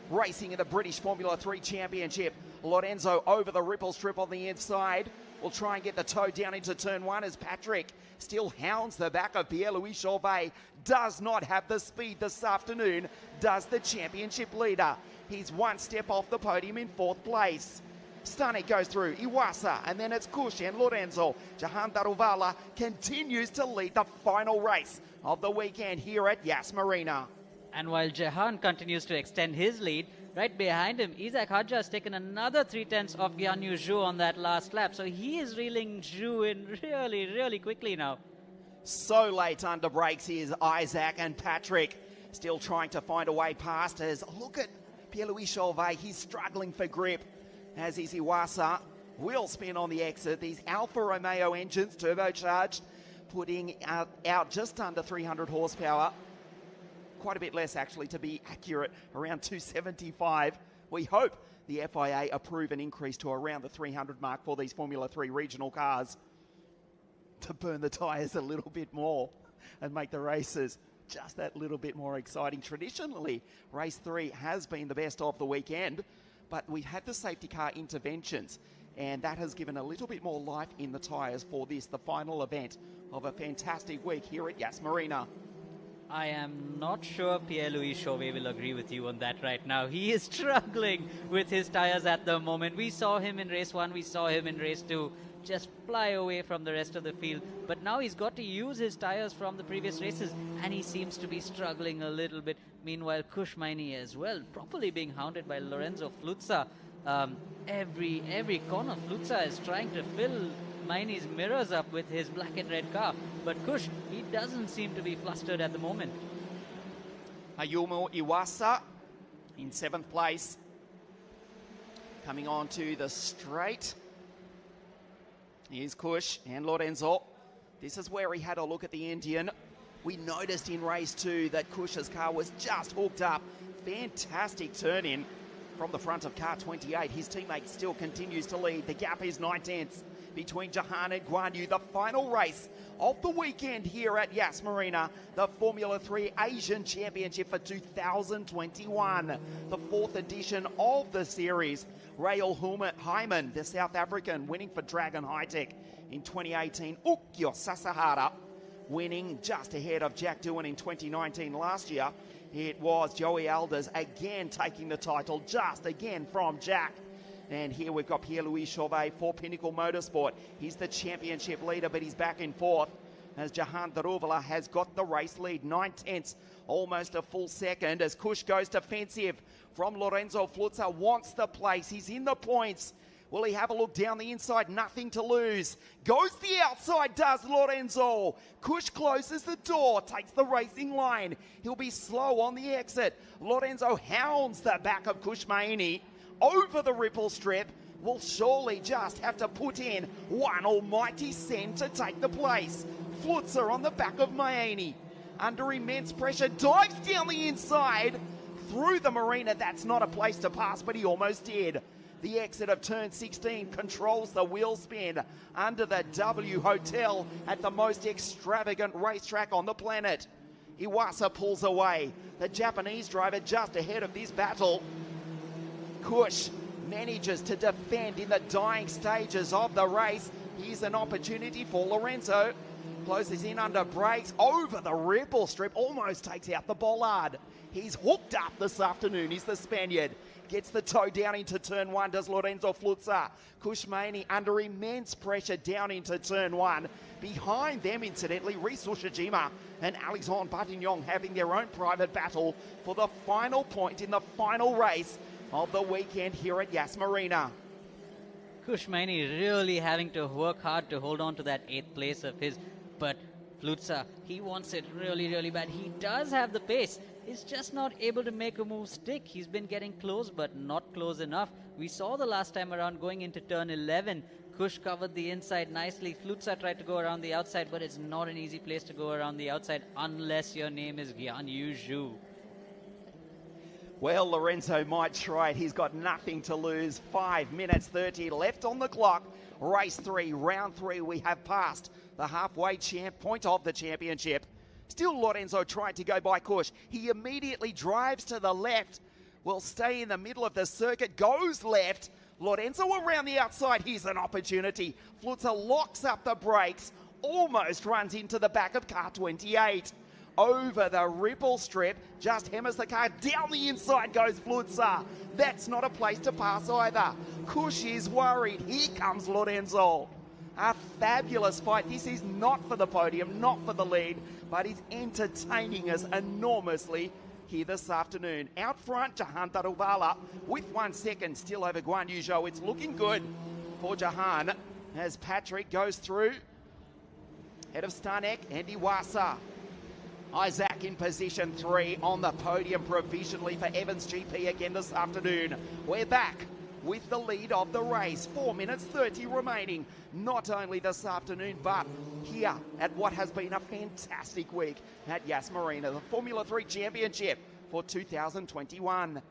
racing in the British Formula 3 Championship. Lorenzo over the ripple strip on the inside. Will try and get the toe down into turn one as Patrick still hounds the back of Pierre-Louis Chauvet. Does not have the speed this afternoon, does the championship leader. He's one step off the podium in fourth place. Stanek goes through, Iwasa, and then it's Kush and Lorenzo. Jahan Daruvala continues to lead the final race of the weekend here at Yas Marina. And while Jahan continues to extend his lead, right behind him, Isaac Hadja has taken another 3/10 of Guanyu Zhou on that last lap. So he is reeling Zhou in really, really quickly now. So late under brakes is Isaac, and Patrick still trying to find a way past us. Look at Pierre-Louis Chauvet. He's struggling for grip, as is Iwasa. Wheel spin on the exit. These Alfa Romeo engines, turbocharged, putting out just under 300 horsepower. Quite a bit less, actually, to be accurate, around 275. We hope the FIA approve an increase to around the 300 mark for these Formula 3 regional cars to burn the tyres a little bit more and make the races just that little bit more exciting. Traditionally, race 3 has been the best of the weekend, but we've had the safety car interventions, and that has given a little bit more life in the tyres for this, the final event of a fantastic week here at Yas Marina. I am not sure Pierre-Louis Chauvet will agree with you on that right now. He is struggling with his tires at the moment. We saw him in race 1, we saw him in race 2, just fly away from the rest of the field. But now he's got to use his tires from the previous races, and he seems to be struggling a little bit. Meanwhile, Kush Maini as well, properly being hounded by Lorenzo Flutzer. Every corner, Flutzer is trying to fill Maini's mirrors up with his black and red car. But Kush, he doesn't seem to be flustered at the moment. Ayumu Iwasa in 7th place. Coming on to the straight. Here's Kush and Lorenzo. This is where he had a look at the Indian. We noticed in race 2 that Kush's car was just hooked up. Fantastic turn in from the front of car 28. His teammate still continues to lead. The gap is 9/10 between Jahan and Guanyu. The final race of the weekend here at Yas Marina, the Formula 3 Asian Championship for 2021. The 4th edition of the series. Rael Hyman, the South African, winning for Dragon High-Tech in 2018. Ukyo Sasahara winning just ahead of Jack Doohan in 2019 last year. It was Joey Alders again taking the title, just again from Jack. And here we've got Pierre-Louis Chauvet for Pinnacle Motorsport. He's the championship leader, but he's back in 4th as Jahan Daruvala has got the race lead. 9/10, almost a full second as Kush goes defensive from Lorenzo Flutzer. Wants the place. He's in the points Will he have a look down the inside? Nothing to lose. Goes the outside, does Lorenzo. Kush closes the door, takes the racing line. He'll be slow on the exit. Lorenzo hounds the back of Kush Maini over the ripple strip. Will surely just have to put in one almighty cent to take the place. Flutzer on the back of Maini. Under immense pressure, dives down the inside. Through the marina, that's not a place to pass, but he almost did. The exit of turn 16 controls the wheel spin under the W Hotel at the most extravagant racetrack on the planet. Iwasa pulls away. The Japanese driver just ahead of this battle. Kush manages to defend in the dying stages of the race. Here's an opportunity for Lorenzo. Closes in under brakes over the ripple strip. Almost takes out the bollard. He's hooked up this afternoon. He's the Spaniard. Gets the toe down into turn 1, does Lorenzo Flutzer. Kushmani under immense pressure down into turn 1. Behind them, incidentally, Reese Ushijima and Alexandre Batignon having their own private battle for the final point in the final race of the weekend here at Yas Marina. Kushmani really having to work hard to hold on to that 8th place of his, but Flutzer, he wants it really, really bad. He does have the pace. He's just not able to make a move stick. He's been getting close, but not close enough. We saw the last time around going into turn 11. Kush covered the inside nicely. Flutzer tried to go around the outside, but it's not an easy place to go around the outside unless your name is Guan Yu Zhu. Well, Lorenzo might try it. He's got nothing to lose. 5 minutes 30 left on the clock. Race 3, round 3. We have passed the halfway point of the championship. Still Lorenzo tried to go by Kush. He immediately drives to the left. Will stay in the middle of the circuit. Goes left. Lorenzo around the outside. Here's an opportunity. Flutzer locks up the brakes. Almost runs into the back of car 28. Over the ripple strip. Just hammers the car. Down the inside goes Flutzer. That's not a place to pass either. Kush is worried. Here comes Lorenzo. A fabulous fight. This is not for the podium, not for the lead, but he's entertaining us enormously here this afternoon. Out front, Jahan Daruvala with 1 second still over Guan Yu Zhou. It's looking good for Jahan as Patrick goes through. Head of Stanek and Iwasa. Isaac in position 3 on the podium provisionally for Evans GP again this afternoon. We're back with the lead of the race. 4 minutes 30 remaining, not only this afternoon, but here at what has been a fantastic week at Yas Marina, the Formula 3 Championship for 2021.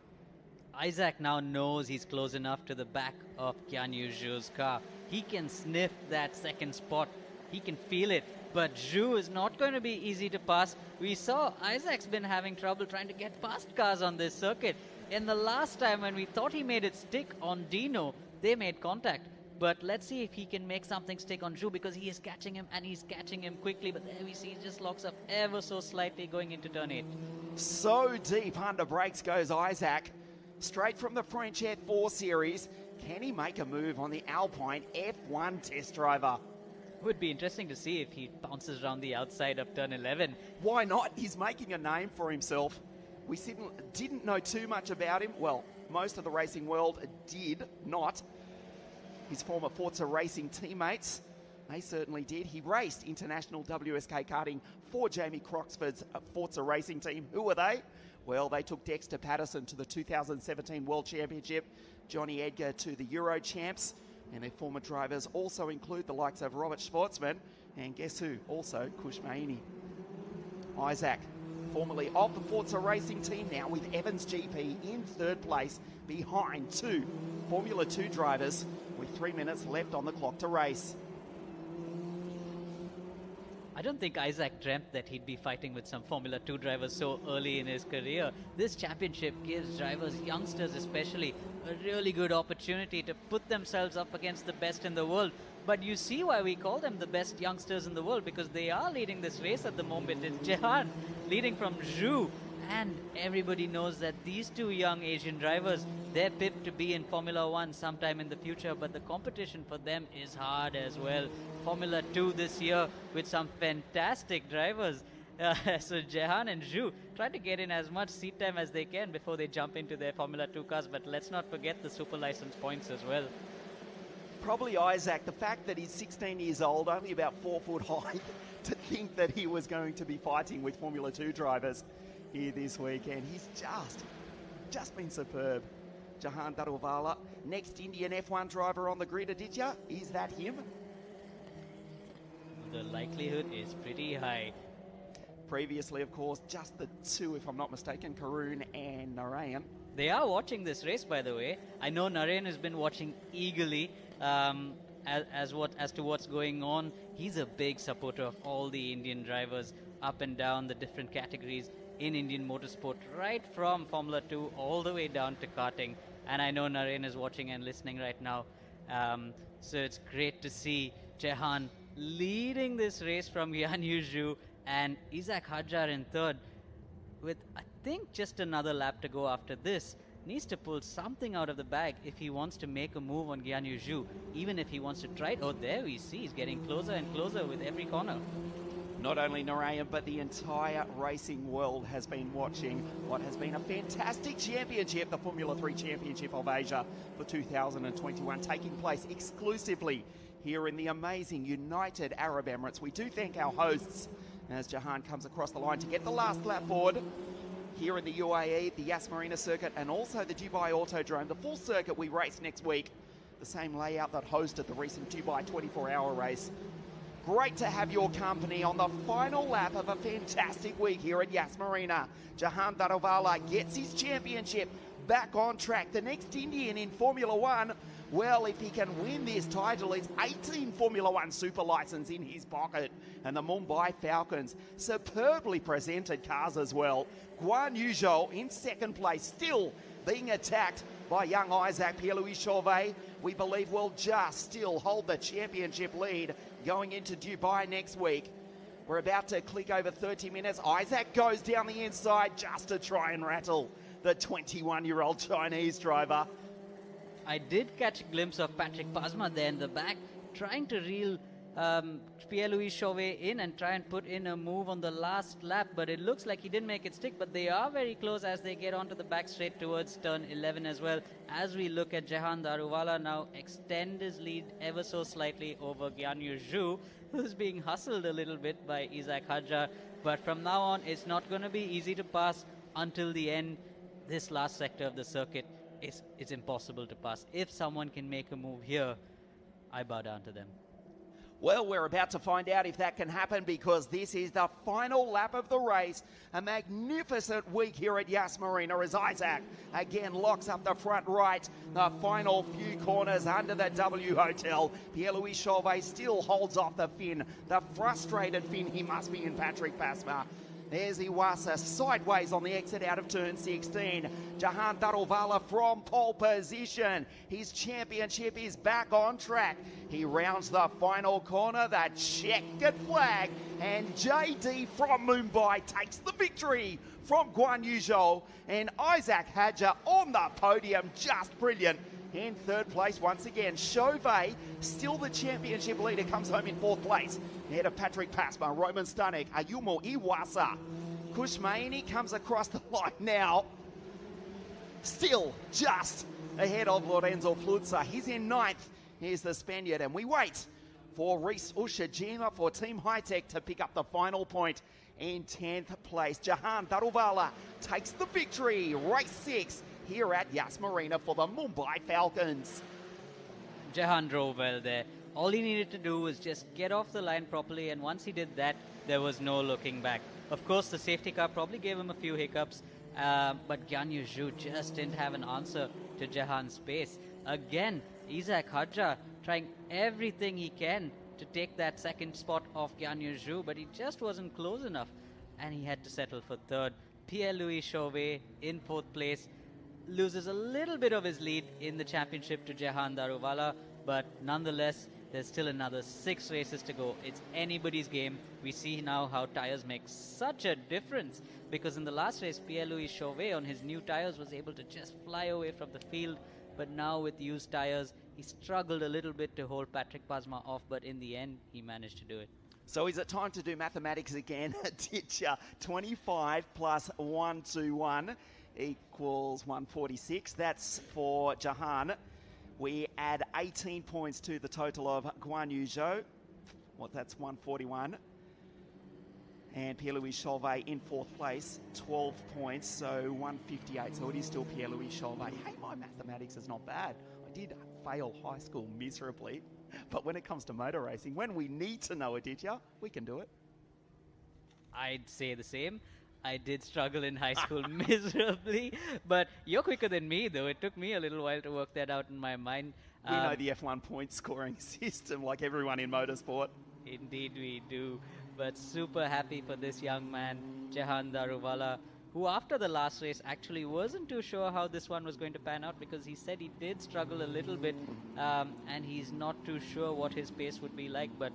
Isaac now knows he's close enough to the back of Guan Yu Zhu's car. He can sniff that second spot. He can feel it. But Zhu is not going to be easy to pass. We saw Isaac's been having trouble trying to get past cars on this circuit. And the last time when we thought he made it stick on Dino, they made contact. But let's see if he can make something stick on Zhu, because he is catching him and he's catching him quickly. But there we see he just locks up ever so slightly going into turn 8. So deep under brakes goes Isaac. Straight from the French F4 series. Can he make a move on the Alpine F1 test driver? Would be interesting to see if he bounces around the outside of turn 11. Why not? He's making a name for himself. We didn't know too much about him. Well, most of the racing world did not. His former Forza Racing teammates, they certainly did. He raced international WSK karting for Jamie Croxford's Forza Racing team. Who were they? Well, they took Dexter Patterson to the 2017 World Championship, Johnny Edgar to the Euro Champs, and their former drivers also include the likes of Robert Schwartzman, and guess who? Also Kush Maini. Isaac, formerly of the Forza Racing team, now with Evans GP in 3rd place behind 2 Formula 2 drivers with 3 minutes left on the clock to race. I don't think Isaac dreamt that he'd be fighting with some Formula 2 drivers so early in his career. This championship gives drivers, youngsters especially, a really good opportunity to put themselves up against the best in the world. But you see why we call them the best youngsters in the world, because they are leading this race at the moment. It's Jehan leading from Zhu. And everybody knows that these 2 young Asian drivers, they're pipped to be in Formula 1 sometime in the future, but the competition for them is hard as well. Formula 2 this year with some fantastic drivers. So Jehan and Zhu try to get in as much seat time as they can before they jump into their Formula 2 cars, but let's not forget the super license points as well. Probably Isaac, the fact that he's 16 years old, only about 4 foot high, to think that he was going to be fighting with Formula 2 drivers here this weekend. He's just been superb. Jahan Daruvala, next Indian F1 driver on the grid, Aditya. Is that him? The likelihood is pretty high. Previously, of course, just the two, if I'm not mistaken, Karun and Narayan. They are watching this race, by the way. I know Narayan has been watching eagerly as to what's going on. He's a big supporter of all the Indian drivers up and down the different categories in Indian motorsport, right from Formula 2 all the way down to karting. And I know Narayan is watching and listening right now. So it's great to see Jahan leading this race from Guan Yu Zhu and Isaac Hadjar in third with, I think, just another lap to go after this. Needs to pull something out of the bag if he wants to make a move on Guan Yu Zhu, even if he wants to try it. Oh, there we see he's getting closer and closer with every corner. Not only Narayan, but the entire racing world has been watching what has been a fantastic championship, the Formula 3 Championship of Asia for 2021, taking place exclusively here in the amazing United Arab Emirates. We do thank our hosts as Jahan comes across the line to get the last lap board here in the UAE, the Yas Marina circuit, and also the Dubai Autodrome, the full circuit we race next week, the same layout that hosted the recent Dubai 24-hour race. Great to have your company on the final lap of a fantastic week here at Yas Marina. Jahan Daruvala gets his championship back on track. The next Indian in Formula 1, well, if he can win this title, it's 18 Formula 1 super license in his pocket. And the Mumbai Falcons, superbly presented cars as well. Guan Yu Zhou in second place, still being attacked by young Isaac. Pierre-Louis Chauvet, we believe, will just still hold the championship lead going into Dubai next week. We're about to click over 30 minutes. Isaac goes down the inside just to try and rattle the 21-year-old Chinese driver. I did catch a glimpse of Patrick Pasma there in the back, trying to reel Pierre-Louis Chauvet in and try and put in a move on the last lap, but it looks like he didn't make it stick. But they are very close as they get onto the back straight towards turn 11 as well. As we look at Jahan Daruvala now extend his lead ever so slightly over Guan Yu Zhu, who's being hustled a little bit by Isaac Hadjar. But from now on, it's not going to be easy to pass until the end. This last sector of the circuit is impossible to pass. If someone can make a move here, I bow down to them. Well, we're about to find out if that can happen, because this is the final lap of the race. A magnificent week here at Yas Marina as Isaac again locks up the front right. The final few corners under the W Hotel. Pierre-Louis Chauvet still holds off the Finn. The frustrated Finn he must be in, Patrick Pasma. There's Iwasa sideways on the exit out of turn 16. Jahan Daruvala from pole position. His championship is back on track. He rounds the final corner, the checkered flag, and JD from Mumbai takes the victory from Guan Yu Zhou. And Isaac Hadjar on the podium, just brilliant. In third place once again, Chauvet, still the championship leader, comes home in fourth place. Ahead of Patrick Pasma, Roman Stanek, Ayumu Iwasa. Kushmaini comes across the line now. Still just ahead of Lorenzo Flutza. He's in ninth. Here's the Spaniard, and we wait for Reese Ushijima for Team High-Tech to pick up the final point in 10th place. Jahan Daruvala takes the victory. Race 6 here at Yas Marina for the Mumbai Falcons. Jahan drove well there. All he needed to do was just get off the line properly, and once he did that, there was no looking back. Of course, the safety car probably gave him a few hiccups, but Guan Yu Zhu just didn't have an answer to Jahan's pace. Again, Isaac Hadjar trying everything he can to take that second spot off Guan Yu Zhu, but he just wasn't close enough, and he had to settle for third. Pierre-Louis Chauvet in fourth place loses a little bit of his lead in the championship to Jahan Daruvala, but nonetheless, there's still another 6 races to go. It's anybody's game. We see now how tires make such a difference, because in the last race, Pierre-Louis Chauvet on his new tires was able to just fly away from the field, but now with used tires, he struggled a little bit to hold Patrick Pasma off, but in the end, he managed to do it. So is it time to do mathematics again? 25 plus 121 equals 146. That's for Jahan. We add 18 points to the total of Guan Yu Zhou. Well, that's 141. And Pierre-Louis Chauvet in fourth place, 12 points, so 158. So it is still Pierre-Louis Chauvet. Hey, my mathematics is not bad. I did fail high school miserably. But when it comes to motor racing, when we need to know, Aditya, we can do it. I'd say the same. I did struggle in high school miserably, but you're quicker than me, though. It took me a little while to work that out in my mind. We know the F1 point scoring system like everyone in motorsport. Indeed we do, but super happy for this young man, Jehan Daruvala, who after the last race actually wasn't too sure how this one was going to pan out, because he said he did struggle a little bit, and he's not too sure what his pace would be like, but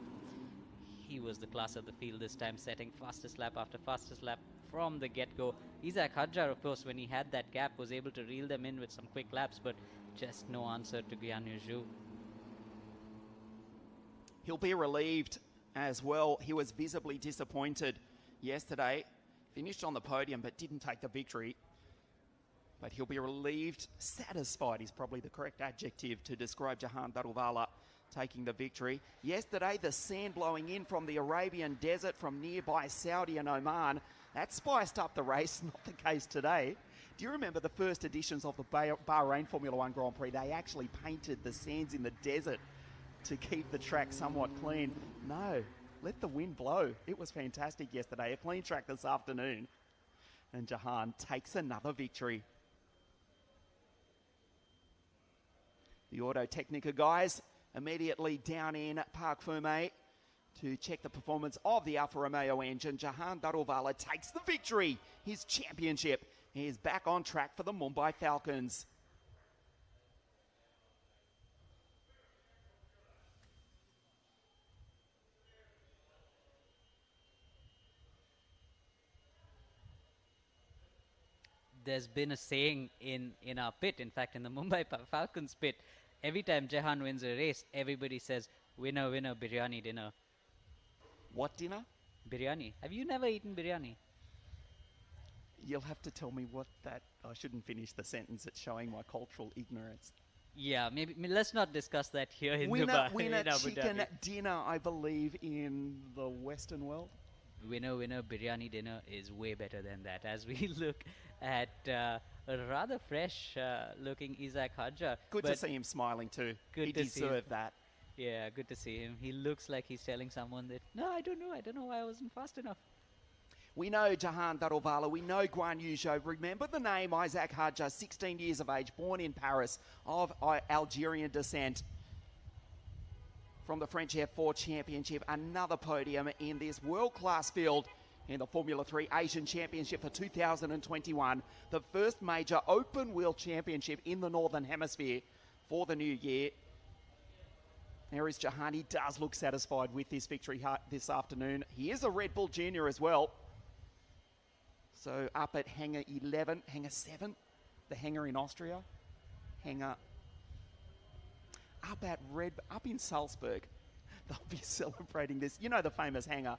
he was the class of the field this time, setting fastest lap after fastest lap from the get-go. Isaac Hadjar, of course, when he had that gap, was able to reel them in with some quick laps, but just no answer to Guan Yu Zhou. He'll be relieved as well. He was visibly disappointed yesterday. Finished on the podium, but didn't take the victory. But he'll be relieved, satisfied is probably the correct adjective to describe Jehan Daruvala taking the victory. Yesterday, the sand blowing in from the Arabian Desert from nearby Saudi and Oman, that spiced up the race, not the case today. Do you remember the first editions of the Bahrain Formula One Grand Prix? They actually painted the sands in the desert to keep the track somewhat clean. No, let the wind blow. It was fantastic yesterday. A clean track this afternoon. And Jehan takes another victory. The Auto Technica guys immediately down in Parc Fermé to check the performance of the Alfa Romeo engine. Jehan Daruvala takes the victory. His championship is back on track for the Mumbai Falcons. There's been a saying in our pit, in fact, in the Mumbai Falcons pit, every time Jehan wins a race, everybody says, winner, winner, biryani dinner. What dinner? Biryani. Have you never eaten biryani? You'll have to tell me what that... I shouldn't finish the sentence. It's showing my cultural ignorance. Yeah, maybe let's not discuss that here in Winner Dubai. chicken dinner, I believe, in the Western world. Winner, winner, biryani dinner is way better than that. As we look at a rather fresh looking Isaac Hadjar. Good to see him smiling too. He deserved that. Yeah, good to see him. He looks like he's telling someone that, no, I don't know why I wasn't fast enough. We know Jehan Daruvala, we know Guan Yu Zhou. Remember the name Isaac Hadjar, 16 years of age, born in Paris, of Algerian descent. From the French F4 Championship, another podium in this world-class field in the Formula 3 Asian Championship for 2021. The first major open-wheel championship in the Northern Hemisphere for the new year. There is Jehan. He does look satisfied with this victory this afternoon. He is a Red Bull Junior as well. So up at Hangar 11, Hangar 7, the hangar in Austria. Hangar up in Salzburg. They'll be celebrating this. You know the famous hangar.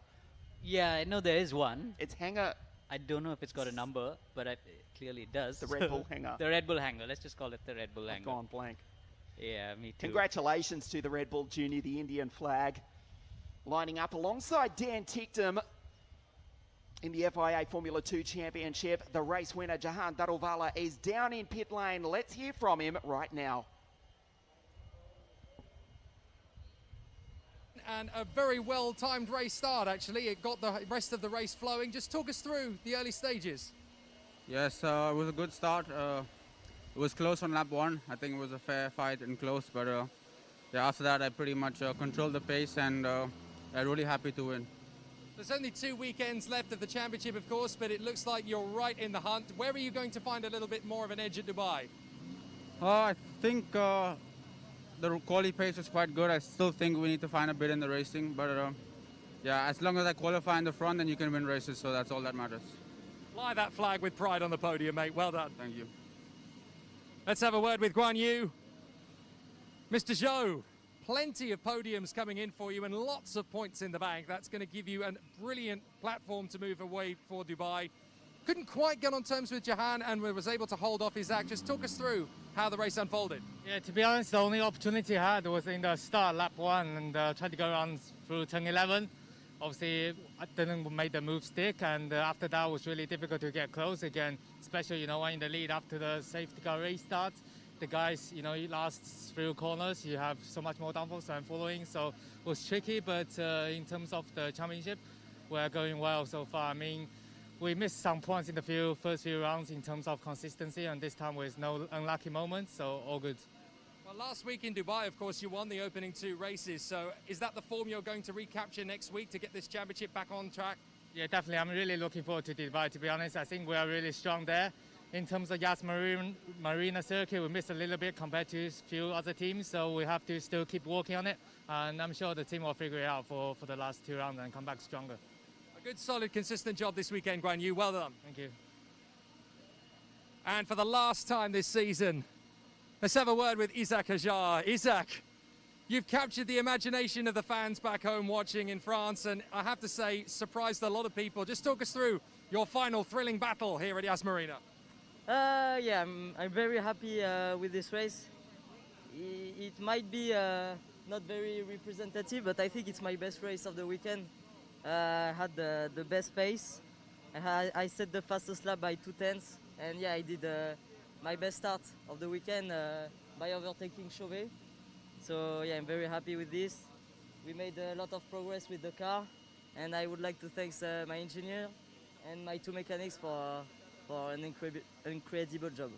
Yeah, I know there is one. It's hangar... I don't know if it's got a number, but clearly it does. The Red Bull hangar. The Red Bull hangar. Let's just call it the Red Bull hangar. I've gone blank. Yeah, me too. Congratulations to the Red Bull Junior, the Indian flag, lining up alongside Dan Ticktum in the FIA Formula 2 Championship. The race winner, Jehan Daruvala, is down in pit lane. Let's hear from him right now. And a very well-timed race start, actually. It got the rest of the race flowing. Just talk us through the early stages. Yes, it was a good start. It was close on lap 1. I think it was a fair fight and close, but yeah, after that I pretty much controlled the pace, and I'm really happy to win. There's only 2 weekends left of the championship, of course, but it looks like you're right in the hunt. Where are you going to find a little bit more of an edge at Dubai? I think the quali pace was quite good. I still think we need to find a bit in the racing, but yeah, as long as I qualify in the front, then you can win races, so that's all that matters. Fly that flag with pride on the podium, mate. Well done. Thank you. Let's have a word with Guan Yu. Mr. Zhou, plenty of podiums coming in for you and lots of points in the bank. That's going to give you a brilliant platform to move away for Dubai. Couldn't quite get on terms with Jehan and was able to hold off Isaac. Just talk us through how the race unfolded. Yeah, to be honest, the only opportunity I had was in the start, lap 1, and tried to go around through turn 11. Obviously, I didn't make the move stick, and after that, it was really difficult to get close again, especially, you know, when in the lead after the safety car restart. The guys, you know, last few corners, you have so much more downforce and following, so it was tricky, but in terms of the championship, we're going well so far. I mean, we missed some points in the first few rounds in terms of consistency, and this time with no unlucky moments, so all good. Well, last week in Dubai, of course, you won the opening 2 races, so is that the form you're going to recapture next week to get this championship back on track? Yeah, definitely. I'm really looking forward to Dubai, to be honest. I think we are really strong there. In terms of Yas Marina circuit, we missed a little bit compared to a few other teams, so we have to still keep working on it. And I'm sure the team will figure it out for the last 2 rounds and come back stronger. A good, solid, consistent job this weekend, Guan Yu. Well done. Thank you. And for the last time this season, let's have a word with Isaac Hajar. Isaac, you've captured the imagination of the fans back home watching in France, and I have to say, surprised a lot of people. Just talk us through your final thrilling battle here at Yas Marina. Yeah, I'm very happy with this race. It might be not very representative, but I think it's my best race of the weekend. I had the best pace. I set the fastest lap by 2/10, and yeah, I did my best start of the weekend by overtaking Chauvet. So yeah, I'm very happy with this. We made a lot of progress with the car, and I would like to thank my engineer and my 2 mechanics for an incredible job.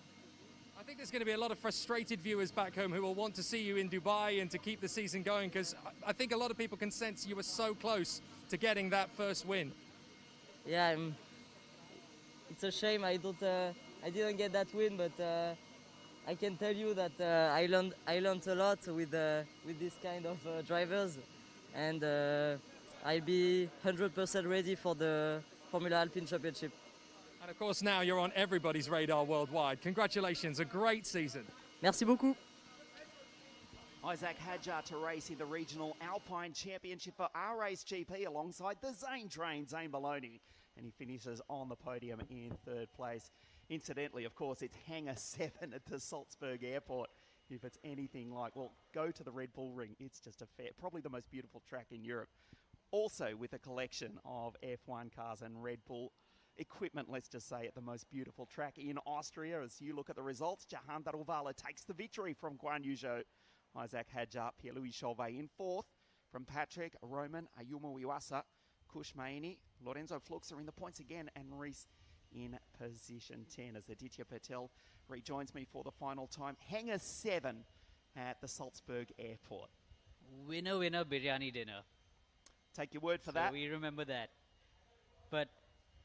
I think there's going to be a lot of frustrated viewers back home who will want to see you in Dubai and to keep the season going, because I think a lot of people can sense you were so close to getting that first win. Yeah, it's a shame I didn't get that win, but I can tell you that I learned a lot with this kind of drivers, and I'll be 100% ready for the Formula Alpine Championship. And of course now you're on everybody's radar worldwide. Congratulations, a great season. Merci beaucoup. Isaac Hajar to race in the Regional Alpine Championship for RACE-GP alongside the Zane train, Zane Maloney. And he finishes on the podium in 3rd place. Incidentally, of course, it's Hangar 7 at the Salzburg Airport. If it's anything like, well, go to the Red Bull Ring. It's just probably the most beautiful track in Europe. Also with a collection of F1 cars and Red Bull equipment, let's just say, at the most beautiful track in Austria. As you look at the results, Jahan Daruvala takes the victory from Guan Yu Zhou. Isaac Hajar, Pierre-Louis Chauvet in 4th. From Patrick, Roman, Ayumu Iwasa, Kush Maini, Lorenzo Flux are in the points again, and Reese in position 10 as Aditya Patel rejoins me for the final time. Hangar 7 at the Salzburg Airport. Winner, winner, biryani dinner. Take your word for So that. we remember that. But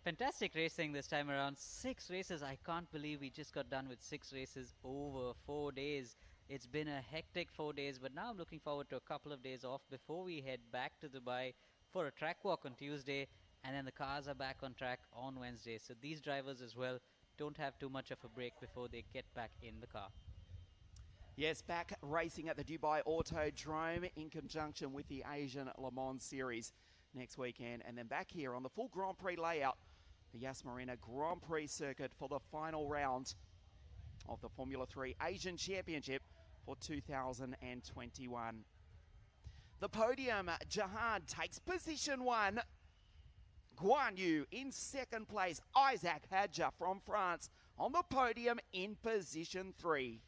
fantastic racing this time around. 6 races. I can't believe we just got done with 6 races over 4 days. It's been a hectic 4 days, but now I'm looking forward to a couple of days off before we head back to Dubai for a track walk on Tuesday, and then the cars are back on track on Wednesday. So these drivers as well don't have too much of a break before they get back in the car. Yes, back racing at the Dubai Autodrome in conjunction with the Asian Le Mans Series next weekend, and then back here on the full Grand Prix layout, the Yas Marina Grand Prix circuit for the final round of the Formula 3 Asian Championship for 2021. The podium, Jahan takes position 1. Guan Yu in 2nd place. Isaac Hajar from France on the podium in position 3.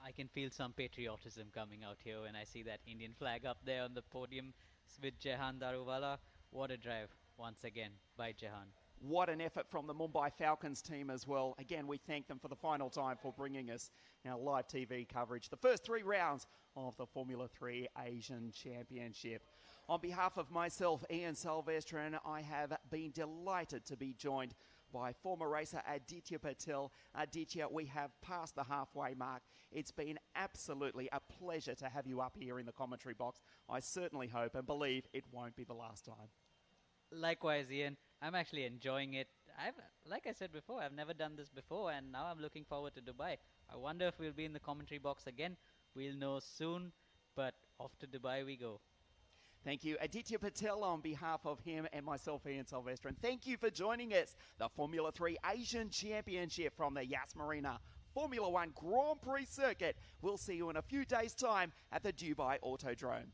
I can feel some patriotism coming out here when I see that Indian flag up there on the podium with Jahan Daruvala. What a drive once again by Jahan. What an effort from the Mumbai Falcons team as well. Again, we thank them for the final time for bringing us our live TV coverage. The first 3 rounds of the Formula 3 Asian Championship. On behalf of myself, Ian Silvestrin, I have been delighted to be joined by former racer Aditya Patel. Aditya, we have passed the halfway mark. It's been absolutely a pleasure to have you up here in the commentary box. I certainly hope and believe it won't be the last time. Likewise, Ian. I'm actually enjoying it. Like I said before, I've never done this before, and now I'm looking forward to Dubai. I wonder if we'll be in the commentary box again. We'll know soon. but off to Dubai we go. Thank you, Aditya Patel, on behalf of him and myself, Ian Sylvester. And thank you for joining us. The Formula 3 Asian Championship from the Yas Marina Formula 1 Grand Prix circuit. We'll see you in a few days' time at the Dubai Autodrome.